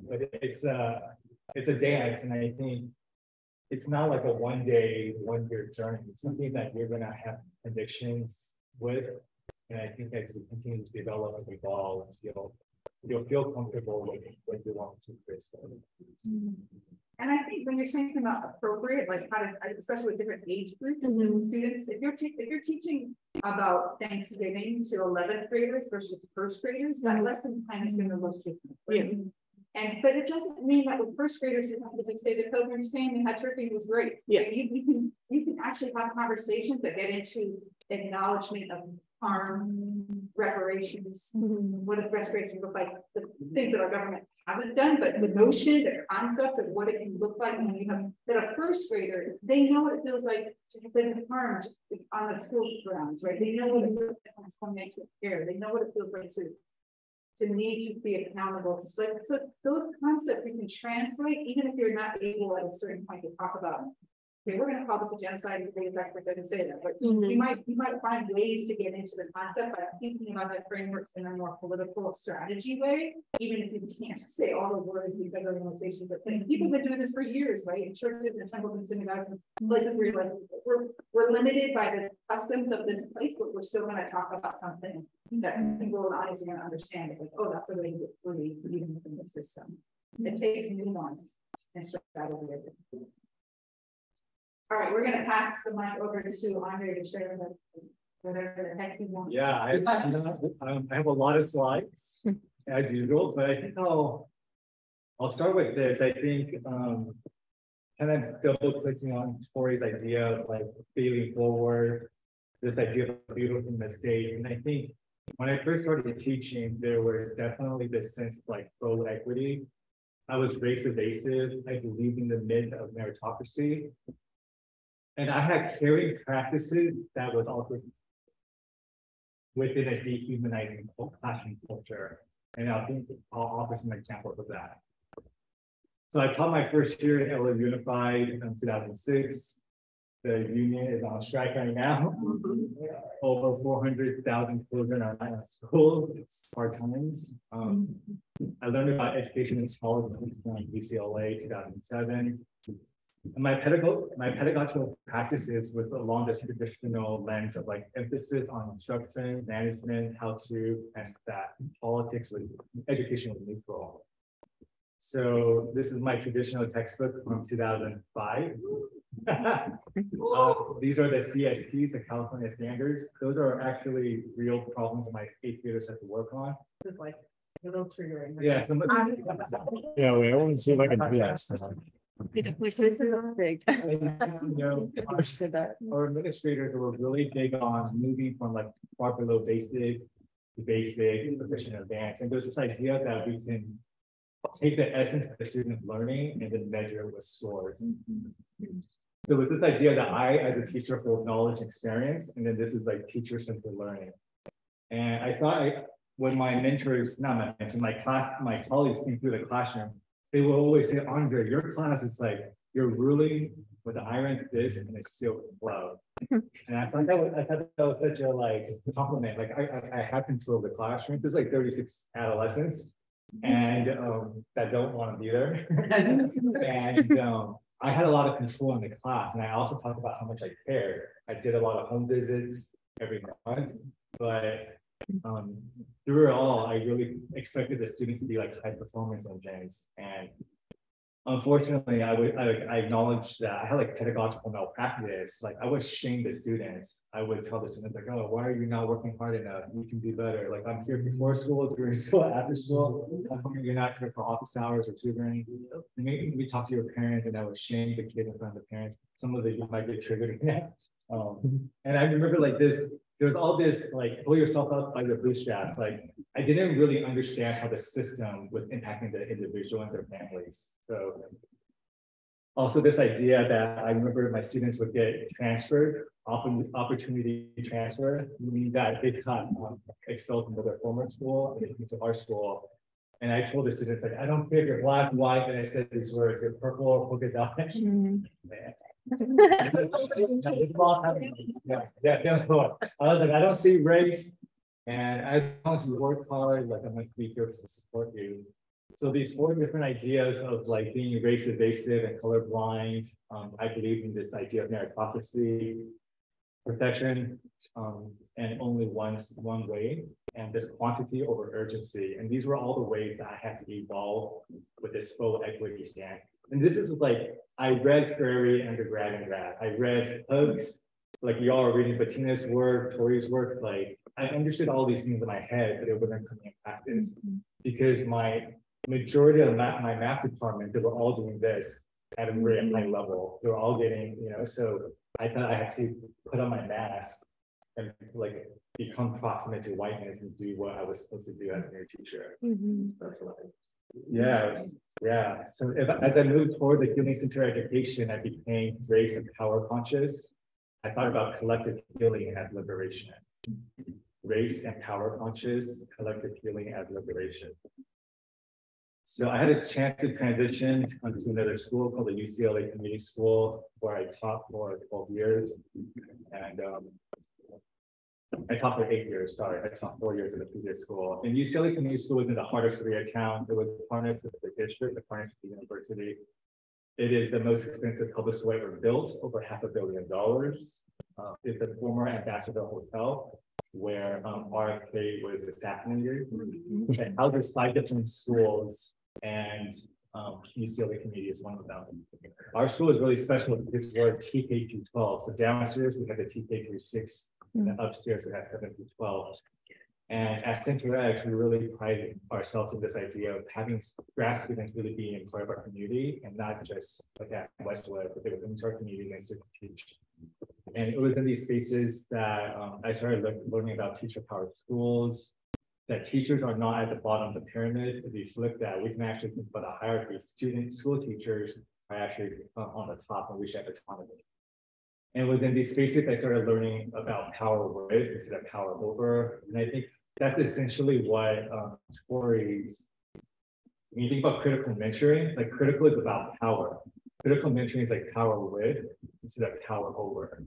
But it's a dance, and I think it's not like a one-year journey. It's something that you're gonna have convictions with, and I think as we continue to develop and evolve, you'll feel comfortable with what you want to face. And I think when you're saying about appropriate, like how to, especially with different age groups and students, if you're teaching about Thanksgiving to 11th graders versus first graders, that lesson plan is going to look different. Right? But it doesn't mean that with first graders you have to just say the Pilgrims came and had turkey was great. Yeah, you can actually have conversations that get into acknowledgement of harm, reparations. What does restoration look like? The things that our government haven't done, but the notion, the concepts of what it can look like when you have that a first grader, they know what it feels like to have been harmed on the school grounds, right? They know what it feels like when someone makes it care. They know what it feels like to need to be accountable to. So those concepts you can translate, even if you're not able at a certain point to talk about. Okay, we're going to call this a genocide because the expert doesn't say that, but you might find ways to get into the concept by thinking about that frameworks in a more political strategy way, even if you can't say all the words because of limitations of things. People have been doing this for years, right? In churches and temples and synagogues and places where you're like, we're limited by the customs of this place, but we're still going to talk about something that people with eyes are going to understand. It's like, oh, that's the way to get free even within the system. It takes nuance and strategy. All right, we're going to pass the mic over to Andre to share with us whatever the heck he wants. Yeah, I have a lot of slides as usual, but I think I'll start with this. I think kind of double clicking on Torie's idea of like failing forward, this idea of a beautiful mistake. And I think when I first started teaching, there was definitely this sense of like full equity. I was race evasive. I believed in the myth of meritocracy. And I had caring practices that was also within a dehumanizing classroom culture. And I think I'll offer some examples of that. So I taught my first year at LA Unified in 2006. The union is on strike right now. Over 400,000 children are not in school. It's hard times. I learned about education in college in UCLA 2007. And my pedagogical practices was along this traditional lens of like emphasis on instruction, management, how to, and that politics with education was neutral. So this is my traditional textbook from 2005. These are the CSTs, the California standards. Those are actually real problems that my 8th graders have to work on. It's like a little triggering. Yeah, Yeah, wait, I want to see if I can do that. This is big. Our administrators were really big on moving from like far below basic to basic, proficient, advanced. And there's this idea that we can take the essence of the student's learning and then measure it with scores. So with this idea that I, as a teacher, hold knowledge and experience, and then this is like teacher-centered learning. And I thought when my mentors, not my mentors, my colleagues came through the classroom, they will always say, Andre, your class is like, you're ruling with an iron fist and a silk glove. And I thought that was such a like compliment. Like I have control of the classroom. There's like 36 adolescents and that don't want to be there. And I had a lot of control in the class. And I also talked about how much I cared. I did a lot of home visits every month, but through it all, I really expected the student to be like high performance engines. And unfortunately, I acknowledge that I had like pedagogical malpractice. Like I would shame the students. I would tell the students like, "Oh, why are you not working hard enough? You can do better. Like I'm here before school, during school, after school. You're not here for office hours or tutoring. Maybe talk to your parents, and I would shame the kid in front of the parents. Some of you might get triggered." And I remember like this. There's all this like pull yourself up by your bootstrap. Like I didn't really understand how the system was impacting the individual and their families. So also this idea that I remember my students would get transferred, often opportunity transfer, meaning that they got expelled from their former school and they came to our school. And I told the students like, I don't care if you're black, white, and I said these words, you're purple or polka dot. I was like, I don't see race, and as long as you work hard, like I'm going to be here to support you. So these 4 different ideas of like being race evasive and colorblind, I believe in this idea of meritocracy, perfection, and only one way, and this quantity over urgency. And these were all the ways that I had to evolve with this full equity stand. And this is like, I read Fairy undergrad and grad. I read Hugs, like y'all are reading Bettina's work, Torie's work. Like I understood all these things in my head, but it wasn't coming in practice because my majority of my math department, they were all doing this at a very high level. They were all getting, so I thought I had to put on my mask and like become proximate to whiteness and do what I was supposed to do as a new teacher. Yeah. So as I moved toward the healing center education, I became race and power conscious. I thought about collective healing as liberation. Race and power conscious, collective healing as liberation. So I had a chance to transition to another school called the UCLA Community School, where I taught for 12 years. And I taught for 8 years, sorry. I taught 4 years at the previous school. And UCLA Community School was in the heart of Koreatown. It was partnered with the district, the partnership with the university. It is the most expensive public school ever built, over $500 million. It's a former ambassador hotel where RFK was assassinated. It houses 5 different schools, and UCLA Community is one of them. Our school is really special because we're TK through 12. So downstairs we have the TK through 6. And upstairs, we have 7 through 12. And at Center X, we really pride ourselves in this idea of having grad students really being part of our community and not just like at Westwood, but they would come into our community and to teach. And it was in these spaces that I started learning about teacher-powered schools, that teachers are not at the bottom of the pyramid. If you flip that, we can actually think about a hierarchy. School teachers are actually on the top, and we should have autonomy. And within these spaces, I started learning about power with instead of power over. And I think that's essentially what Torie's, when you think about critical mentoring, like critical is about power. Critical mentoring is like power with instead of power over.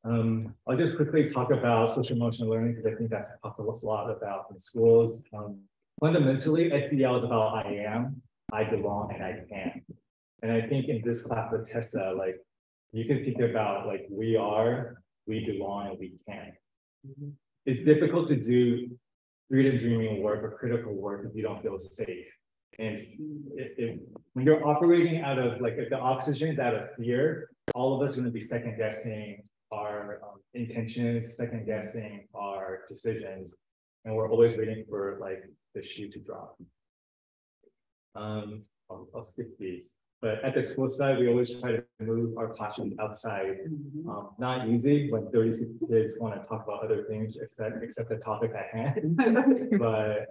I'll just quickly talk about social emotional learning because I think that's talked a lot about in schools. Fundamentally, SEL is about I am, I belong, and I can. And I think in this class with Tessa, like, you can think about like we are, we belong, and we can. It's difficult to do freedom dreaming work or critical work if you don't feel safe. And when you're operating out of like if the oxygen is out of fear, all of us are going to be second guessing our intentions, second guessing our decisions, and we're always waiting for like the shoe to drop. I'll skip these. But at the school side, we always try to move our classroom outside. Not easy when 36 kids want to talk about other things except the topic at hand. But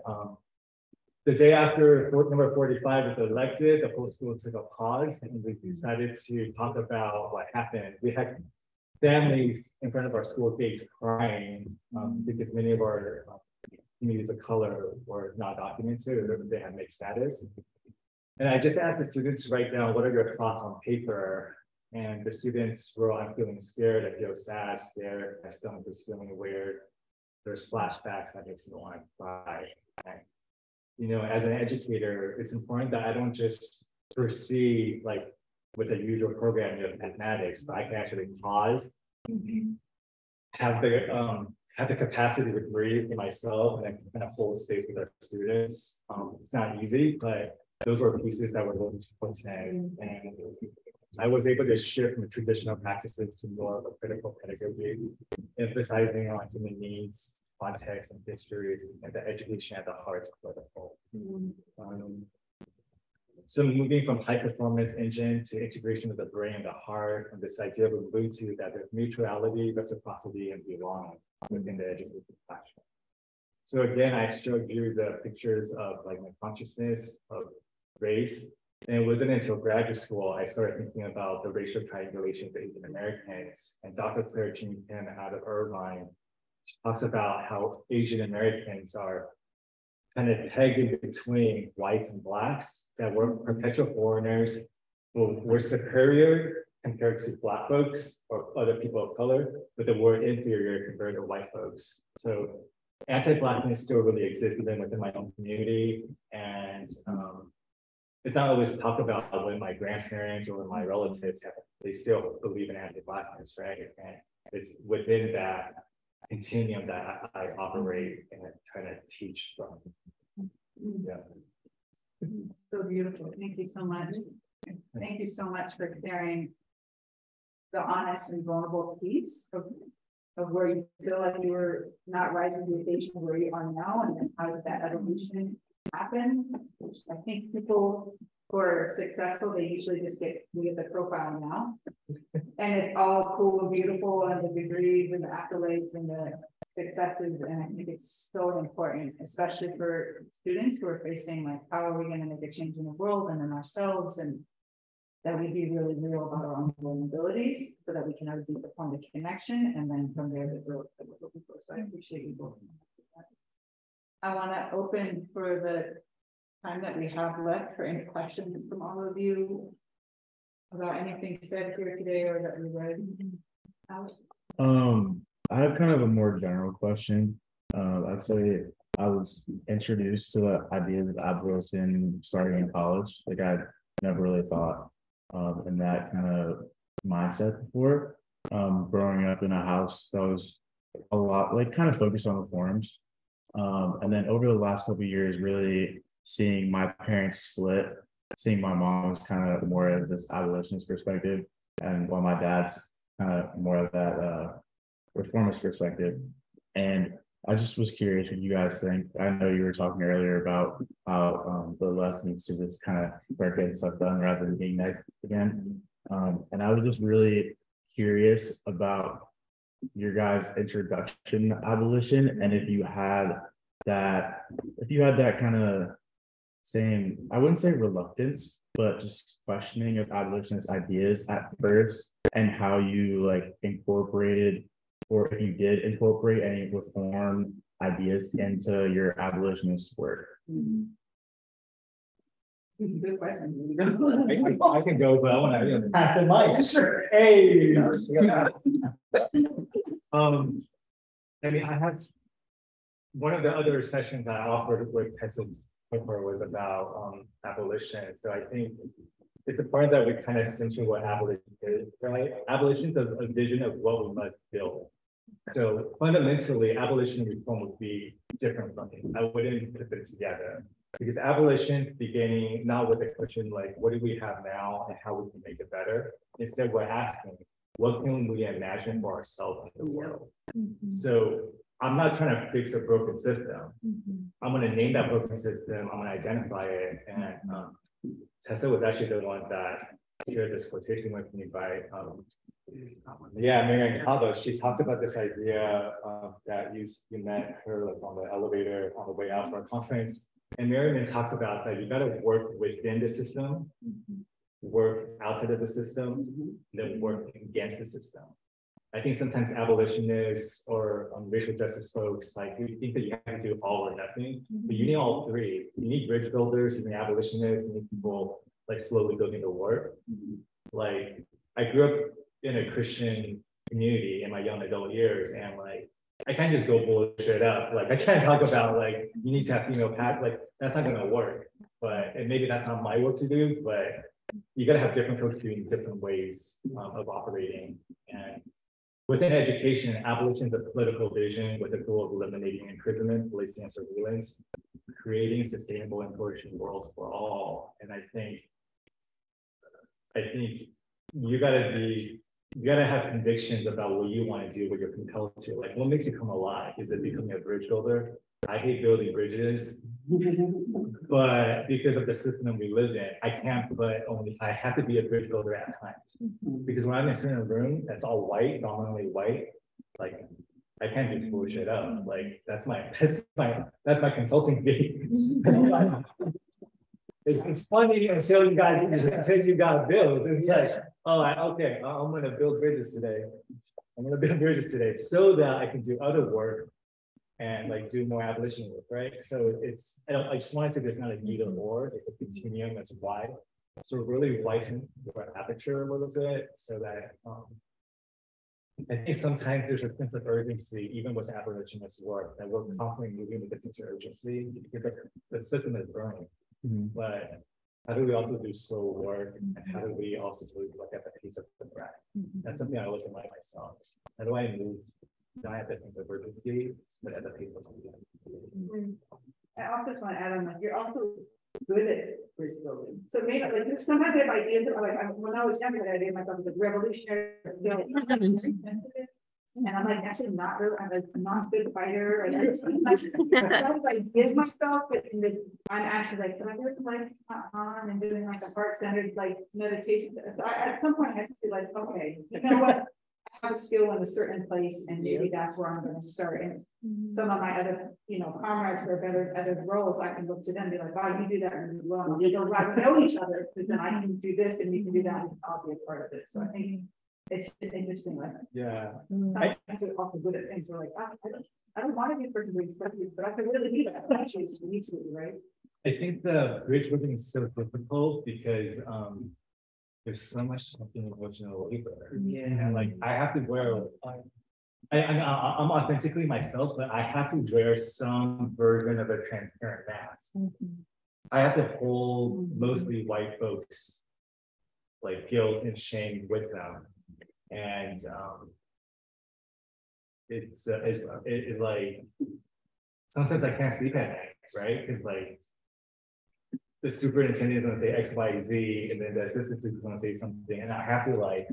the day after number 45 was elected, the whole school took a pause and we decided to talk about what happened. We had families in front of our school gates crying because many of our communities of color were not documented or they had mixed status. And I just asked the students to write down what are your thoughts on paper. And the students wrote, I'm feeling scared, I feel sad, scared, my stomach is feeling weird. There's flashbacks that makes me want to cry. And, you know, as an educator, it's important that I don't just proceed like with the usual programming of mathematics, but I can actually pause, have the capacity to breathe in myself and then kind of hold space with our students. It's not easy, but those were pieces that were really important. And I was able to shift from traditional practices to more of a critical pedagogy, emphasizing on human needs, context, and histories, and the education at the heart of the whole. So moving from high performance engine to integration of the brain and the heart, and this idea of Ubuntu that there's mutuality, reciprocity, and belonging within the education classroom. So again, I showed you the pictures of like my consciousness of race. And it wasn't until graduate school I started thinking about the racial triangulation of Asian Americans. And Dr. Claire Chenfeng out of Irvine talks about how Asian Americans are kind of pegged in between whites and blacks, that were perpetual foreigners, who were superior compared to black folks or other people of color, but they were inferior compared to white folks. So anti-blackness still really exists within my own community. And it's not always talked about when my grandparents or when my relatives have, they still believe in anti-blackness, right? And it's within that continuum that I operate and try to teach from. Yeah. So beautiful. Thank you so much. Thank you so much for sharing the honest and vulnerable piece of where you feel like you were not rising to the occasion where you are now, and then how did that evolution happen? Which I think people who are successful, they usually just get the profile now, and it's all cool and beautiful, and the degrees and the accolades and the successes. And I think it's so important, especially for students who are facing like, how are we going to make a change in the world and in ourselves, and that we be really real about our own vulnerabilities so that we can have a deeper form of connection, and then from there the growth that we're looking for. So I appreciate you both. I want to open for the time that we have left for any questions from all of you about anything said here today or that we read. Alex? I have kind of a more general question. I'd say I was introduced to the ideas of abolition starting in college. Like I never really thought in that kind of mindset before. Growing up in a house that was a lot like kind of focused on reforms. And then over the last couple of years, really seeing my parents split, seeing my mom was kind of more of this abolitionist perspective, and while my dad's kind of more of that reformist perspective. And I just was curious what you guys think. I know you were talking earlier about how the left needs to just kind of start getting stuff done rather than being nice again. And I was just really curious about your guys' introduction to abolition, and if you had that kind of same, I wouldn't say reluctance, but just questioning of abolitionist ideas at first, and how you like incorporated, or if you did incorporate any reform ideas into your abolitionist work. Good question. I can go, but I want to pass the mic. Sure. Hey. I mean, I had one of the other sessions I offered with Texas paper was about abolition. So I think it's important that we kind of center what abolition is, right? Abolition is a vision of what we must build. So fundamentally, abolition and reform would be different from it. I wouldn't put it together, because abolition is beginning not with the question like, what do we have now and how we can make it better? Instead, we're asking, what can we imagine for ourselves in the world? So I'm not trying to fix a broken system. I'm going to name that broken system. I'm going to identify it. And Tessa was actually the one that shared this quotation with me by, Marianne Cabo. She talked about this idea that you met her like on the elevator on the way out for a conference. And Marianne talks about that you got to work within the system, work outside of the system, then work against the system. I think sometimes abolitionists or racial justice folks, like we think that you have to do all or nothing, but you need all three. You need bridge builders, you need abolitionists, you need people like slowly building the work. Like I grew up in a Christian community in my young adult years, and like I can't just go bullshit up. Like I can't talk about like you need to have female path, like that's not gonna work. But and maybe that's not my work to do, but you gotta have different folks doing different ways of operating. And Within education, abolition of political vision with the goal of eliminating imprisonment, policing, and surveillance, creating sustainable and flourishing worlds for all. And I think you gotta have convictions about what you want to do, what you're compelled to. Like, what makes you come alive? Is it becoming a bridge builder? I hate building bridges, but because of the system we live in, I have to be a bridge builder at times. Because when I'm in a room that's all white, dominantly white, like I can't just bullshit up. Like that's my consulting fee. It's funny until you got to build. It's like, oh, okay, I'm gonna build bridges today. So that I can do other work and like do more abolition work, right? So I just want to say there's not a either or, it's a continuum that's wide. So really widen your aperture a little bit so that I think sometimes there's a sense of urgency, even with abolitionist work, that we're constantly moving with a sense of urgency because the system is burning. But how do we also do slow work? And how do we also look at the pace of the breath? That's something I always remind myself. How do I move? Don't have that sense of urgency, but at the pace of the I also just want to add on, like, you're also good at bridge building. So maybe like sometimes I have ideas of like when I was younger, I did myself as a revolutionary. And I'm like actually not really, I'm a non-good fighter. And I give myself, but I'm actually like, can I do like on and doing like a heart-centered like meditation? So at some point I have to be like, okay, you know what? I have a skill in a certain place, and maybe that's where I'm going to start. And some of my other, comrades who are other roles, I can look to them and be like, wow, you do that really well. We don't know each other, but then I can do this and you can do that, and I'll be a part of it. So I think it's interesting. Like, yeah, I do also good at things. We're like, I don't want to be person who expects it, but I can really do that. Actually, mutually, right? I think the bridge building is so difficult because there's so much fucking emotional labor. Yeah. And like I have to wear I'm authentically myself, but I have to wear some version of a transparent mask. I have to hold mostly white folks like guilt and shame with them. And it's like sometimes I can't sleep at night, right? Because like the superintendent is going to say X, Y, Z, and then the assistant is going to say something, and I have to like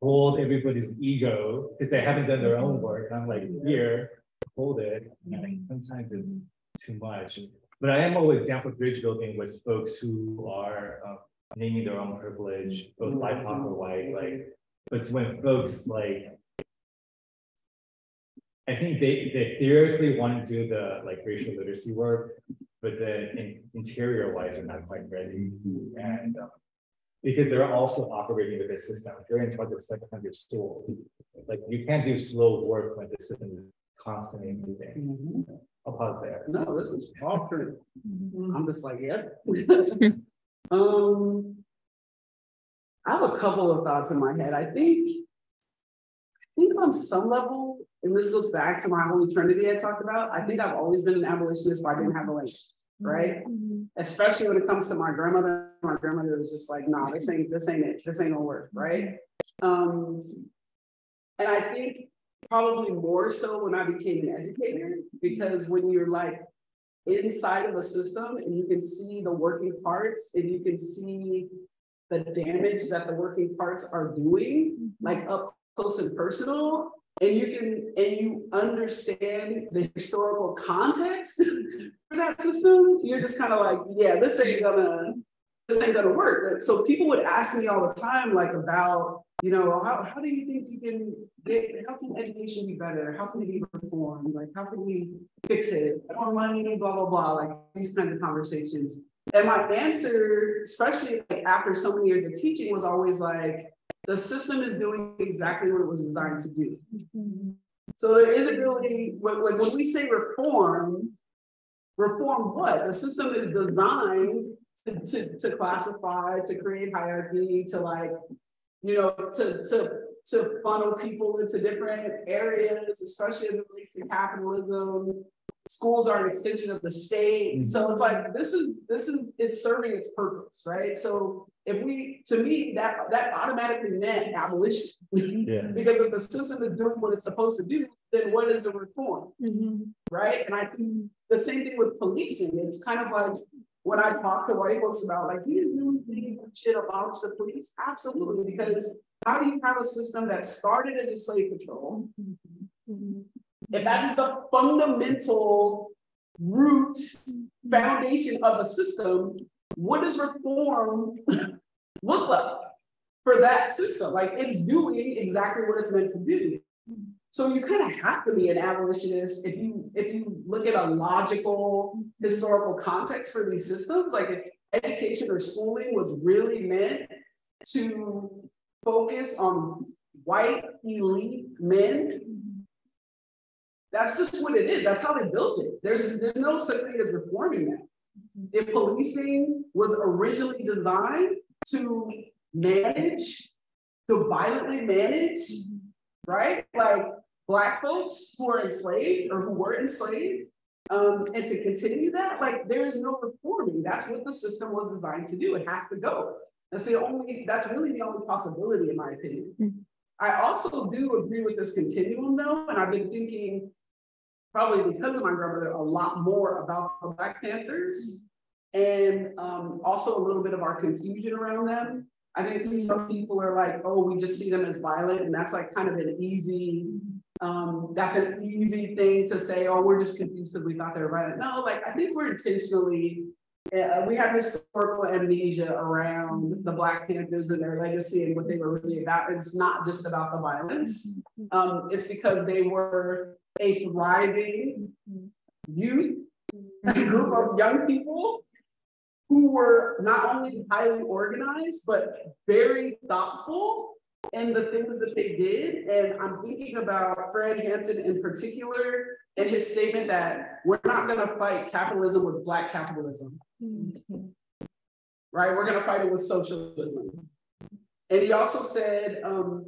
hold everybody's ego if they haven't done their own work. I'm like, here, hold it. And sometimes it's too much. But I am always down for bridge building with folks who are naming their own privilege, both BIPOC or white. Like, but it's when folks like, I think they theoretically want to do the like racial literacy work, but then interior wise are not quite ready. And because they're also operating with a system. They're in charge of 700 schools. Like you can't do slow work when the system is constantly moving. I'll pause there. No, this is awesome. I'm just like, yeah. I have a couple of thoughts in my head. I think on some level, and this goes back to my Holy Trinity I talked about, I think I've always been an abolitionist, but I didn't have a link, right? Especially when it comes to my grandmother was just like, nah, this ain't it. This ain't gonna work, right? And I think probably more so when I became an educator, because when you're like inside of a system and you can see the working parts and you can see the damage that the working parts are doing, like up close and personal, and you understand the historical context for that system, you're just kind of like, yeah, this ain't gonna work. So people would ask me all the time, like about, how do you think you can how can education be better? How can it be reformed? Like, how can we fix it? I don't want money, blah, blah, blah, like these kinds of conversations. And my answer, especially like after so many years of teaching, was always like, the system is doing exactly what it was designed to do. So there isn't really, when we say reform what? The system is designed to classify, to create hierarchy, to like, to funnel people into different areas, especially in the relates to capitalism. schools are an extension of the state. So it's like, it's serving its purpose, right? So if to me, that automatically meant abolition. Because if the system is doing what it's supposed to do, then what is a reform, right? And I think the same thing with policing. It's kind of like, when I talk to white folks about, like, do you really think we should abolish the police? Absolutely, because how do you have a system that started as a slave patrol? If that is the fundamental root foundation of a system, what does reform look like for that system? Like, it's doing exactly what it's meant to do. So you kind of have to be an abolitionist if you look at a logical historical context for these systems. Like, if education or schooling was really meant to focus on white elite men, that's just what it is. That's how they built it. There's no such thing as reforming that. If policing was originally designed to violently manage, right? Like Black folks who are enslaved or who were enslaved, and to continue that, like, there is no reforming. That's what the system was designed to do. It has to go. That's really the only possibility, in my opinion. I also do agree with this continuum, though, and I've been thinking, probably because of my grandmother, a lot more about the Black Panthers, and also a little bit of our confusion around them. I think some people are like, oh, we just see them as violent, and that's like kind of an easy, that's an easy thing to say, oh, we're just confused because we thought they were violent. No, like, I think we're intentionally, we have historical amnesia around the Black Panthers and their legacy and what they were really about. It's not just about the violence. It's because they were a thriving youth, a group of young people who were not only highly organized, but very thoughtful in the things that they did. And I'm thinking about Fred Hampton in particular, and his statement that we're not going to fight capitalism with Black capitalism, right? We're going to fight it with socialism. And he also said, in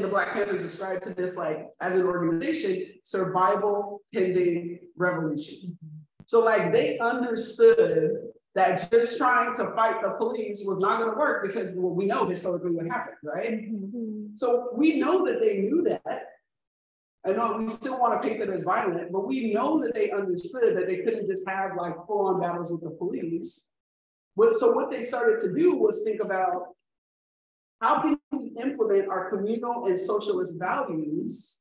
the Black Panthers described to this, like, as an organization, survival pending revolution. So, like, they understood that just trying to fight the police was not going to work because, well, we know historically what happened, right? So we know that they knew that. I know we still want to paint them as violent, but we know that they understood that they couldn't just have like full-on battles with the police. So what they started to do was think about, how can we implement our communal and socialist values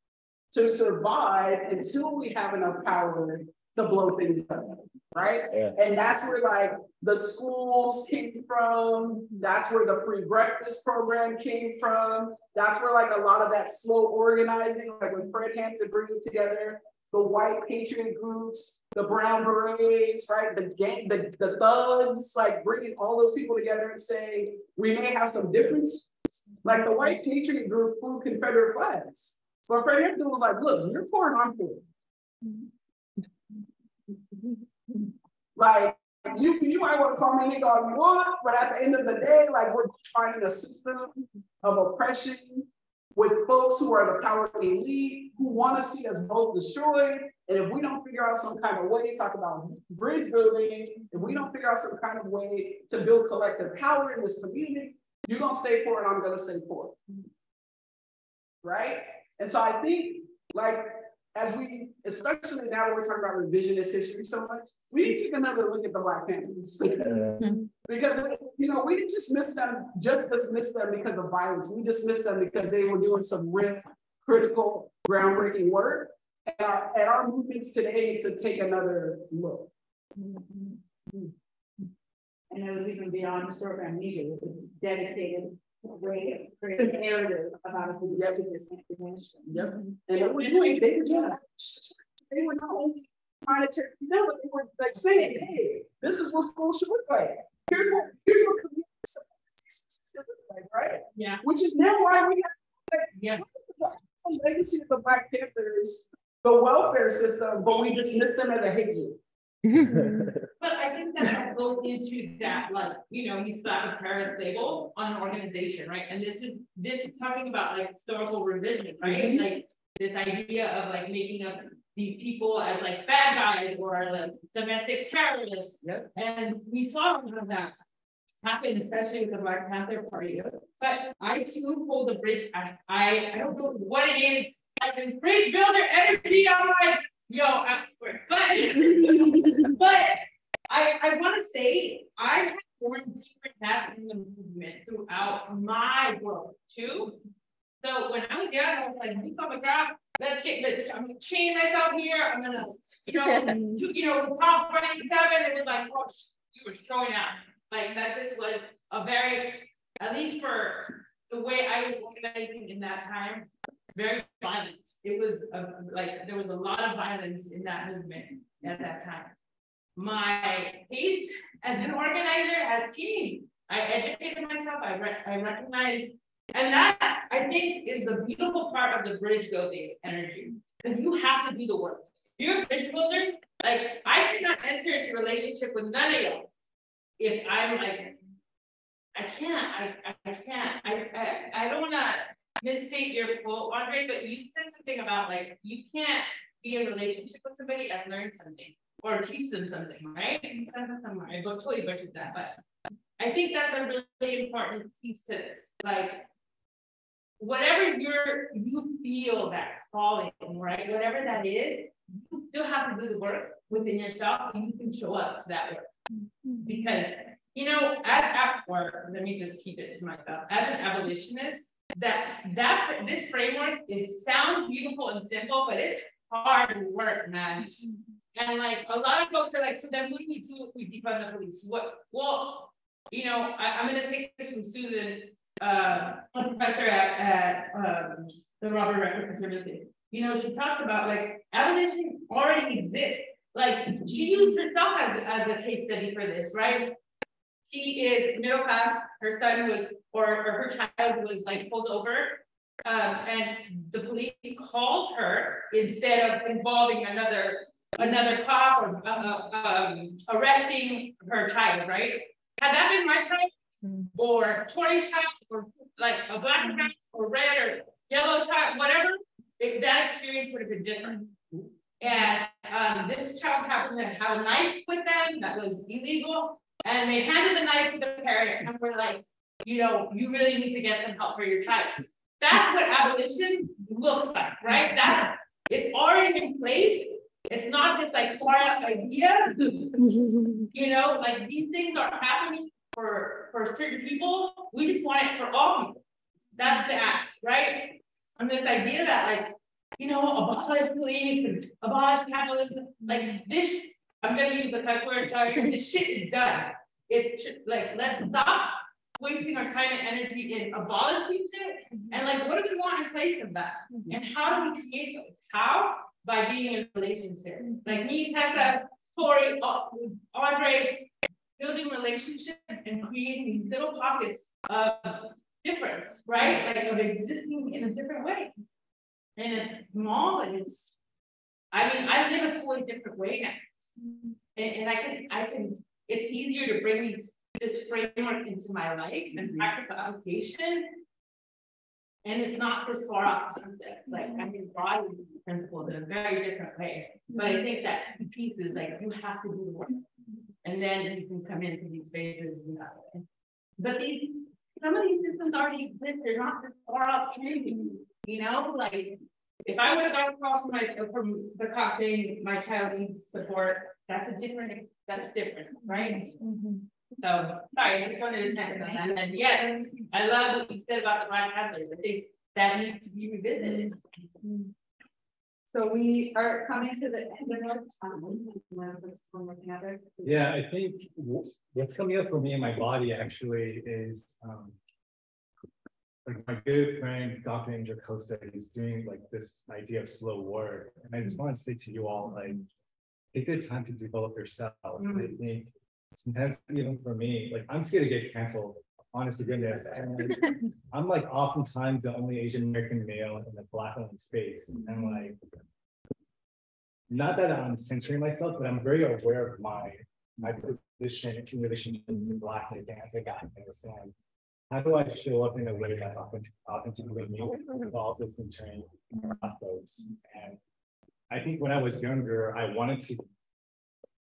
to survive until we have enough power to blow things up, right? Yeah. And that's where like the schools came from. That's where the free breakfast program came from. That's where like a lot of that slow organizing, like with Fred Hampton bringing together the white patriot groups, the brown berets, right? The gang, the thugs, like bringing all those people together and saying, we may have some differences. Like the white patriot group flew Confederate flags. But Fred Hampton was like, look, you're poor and I'm poor. Like, you might want to call me nigga all you want, but at the end of the day, like, we're fighting a system of oppression with folks who are the power elite, who want to see us both destroyed. And if we don't figure out some kind of way, talk about bridge building, if we don't figure out some kind of way to build collective power in this community, you're going to stay poor and I'm going to stay poor. Right? And so I think, like, as we, especially now that we're talking about revisionist history so much, we need to take another look at the Black Panthers. Because, you know, we didn't dismiss them because of violence. We dismissed them because they were doing some real critical, groundbreaking work. And our movements today to take another look. And it was even beyond historical amnesia. It was dedicated way of creating a narrative about who this information. Yep. And they were not only trying to tear them down, but they were like saying, hey, this is what school should look like. Here's what community should look like, right? Yeah. Which is now why we have the legacy of the Black Panthers, the welfare system, but we dismiss them as a hate group. But I think that goes into that, like, you know, you slap a terrorist label on an organization, right? And this is talking about like historical revision, right? Like this idea of like making up these people as like bad guys or like domestic terrorists. Yep. And we saw none of that happen, especially with the Black Panther Party. But I too hold a bridge. I don't know what it is. I can bridge builder energy. I'm like, yo, but I want to say I have worn different hats in the movement throughout my growth too. So when I was young, I was like, oh my God, let's get rich. I'm gonna chain myself here. I'm gonna, top 27. It was like, oh, you were showing out. Like that just was a very, at least for the way I was organizing in that time, very violent. It was like there was a lot of violence in that movement at that time. My taste as an organizer has changed. I educated myself. I recognized, and that I think is the beautiful part of the bridge building energy. That you have to do the work. You're a bridge builder. Like I cannot enter into a relationship with none of you if I'm like, I can't. I don't want to misstate your quote, Andre, but you said something about like you can't be in a relationship with somebody and learn something or teach them something, right? You said that somewhere. I totally butchered that, but I think that's a really important piece to this. Like whatever you feel that calling, right? Whatever that is, you still have to do the work within yourself, and you can show up to that work. Because or let me just keep it to myself. As an abolitionist, this framework, it sounds beautiful and simple, but it's hard work, man. And like a lot of folks are like, so then what do we do if we defund the police? Well, I'm gonna take this from Susan, a professor at the Robert Redford Conservancy. She talks about like abolition already exists. Like she used herself as a case study for this, right? She is middle class. Her son was, or her child was like pulled over, and the police called her instead of involving another cop or arresting her child, right? Had that been my child, or Torie's child, or like a black child, or red or yellow child, whatever, that experience would have been different. And this child happened to have a knife with them that was illegal. And they handed the knife to the parent and were like, you really need to get some help for your child. That's what abolition looks like, right? It's already in place. It's not this like far out idea. Like these things are happening for certain people. We just want it for all people. That's the ask, right? And this idea that like, abolish police, abolish capitalism, like this. I'm going to use the cuss word, tell you, this shit is done. It's like, let's stop wasting our time and energy in abolishing shit. And like, what do we want in place of that? And how do we create those? How? By being in a relationship. Like me, Tessa, Torie, Andre, building relationships and creating these little pockets of difference, right? Like of existing in a different way. And it's small and I live a totally different way now. And I can, it's easier to bring this framework into my life and practical application. And it's not this far off concept. Like I can embody these principles in a very different way. But I think that key piece is like you have to do the work. And then you can come into these spaces in that way. But some of these systems already exist, they're not this far off changing, like if I would have gone across from the cop saying my child needs support, that's different, right? So sorry, I just wanted to touch on that. And yes, I love what you said about the Black Panthers. I think that needs to be revisited. So we are coming to the end of our time. Yeah, I think what's coming up for me in my body actually is like my good friend, Dr. Angel Costa, is doing like this idea of slow work. And I just want to say to you all, like, take the time to develop yourself. And I think sometimes even for me, like I'm scared to get canceled, honest to goodness. And I'm like oftentimes the only Asian American male in the Black owned space. And like, not that I'm censoring myself, but I'm very aware of my position in relationship to Blackness and anti-Blackness. And how do I show up in a way that's authentically me with all this in turn folks? And I think when I was younger, I wanted to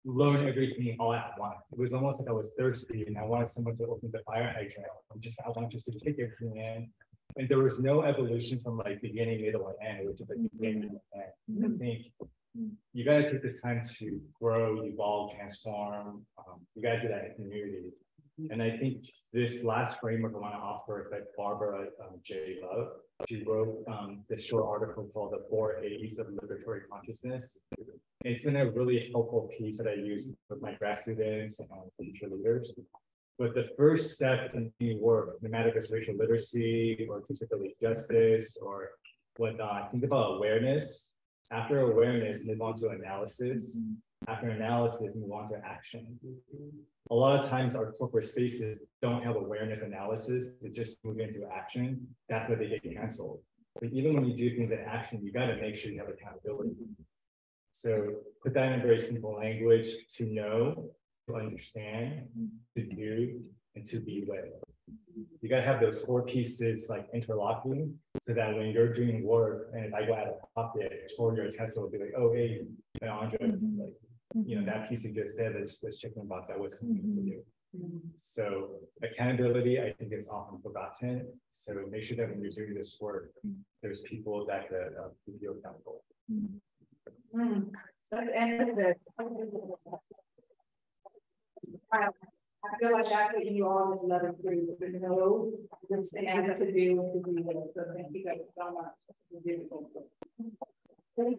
learn everything all at once. It was almost like I was thirsty and I wanted someone to open the fire hydrant. I wanted just to take everything in. And there was no evolution from like beginning, middle, and end, which is like beginning and end. I think you got to take the time to grow, evolve, transform. You got to do that in community. And I think this last framework I want to offer that Barbara J. Love, she wrote this short article called The 4 A's of Liberatory Consciousness. It's been a really helpful piece that I use with my grad students and future leaders. But the first step in any work, no matter if it's racial literacy or disability justice or whatnot, think about awareness. After awareness, move on to analysis. After analysis, move on to action. A lot of times our corporate spaces don't have awareness analysis to just move into action. That's where they get canceled. But even when you do things in action, you got to make sure you have accountability. So put that in very simple language: to know, to understand, to do, and to be with. You got to have those 4 pieces like interlocking so that when you're doing work and if I go out of pocket, Torie or Tessa will be like, oh, hey, Andre, like, you know, that piece you just said, let's check in box, that was something for you. So accountability, I think, is often forgotten. So make sure that when you're doing this work, there's people that could keep you accountable. That's the end of it. I feel like that's what you all would love to do, but no, this thing I have to do with the people. So thank you guys so much. Thank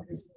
you.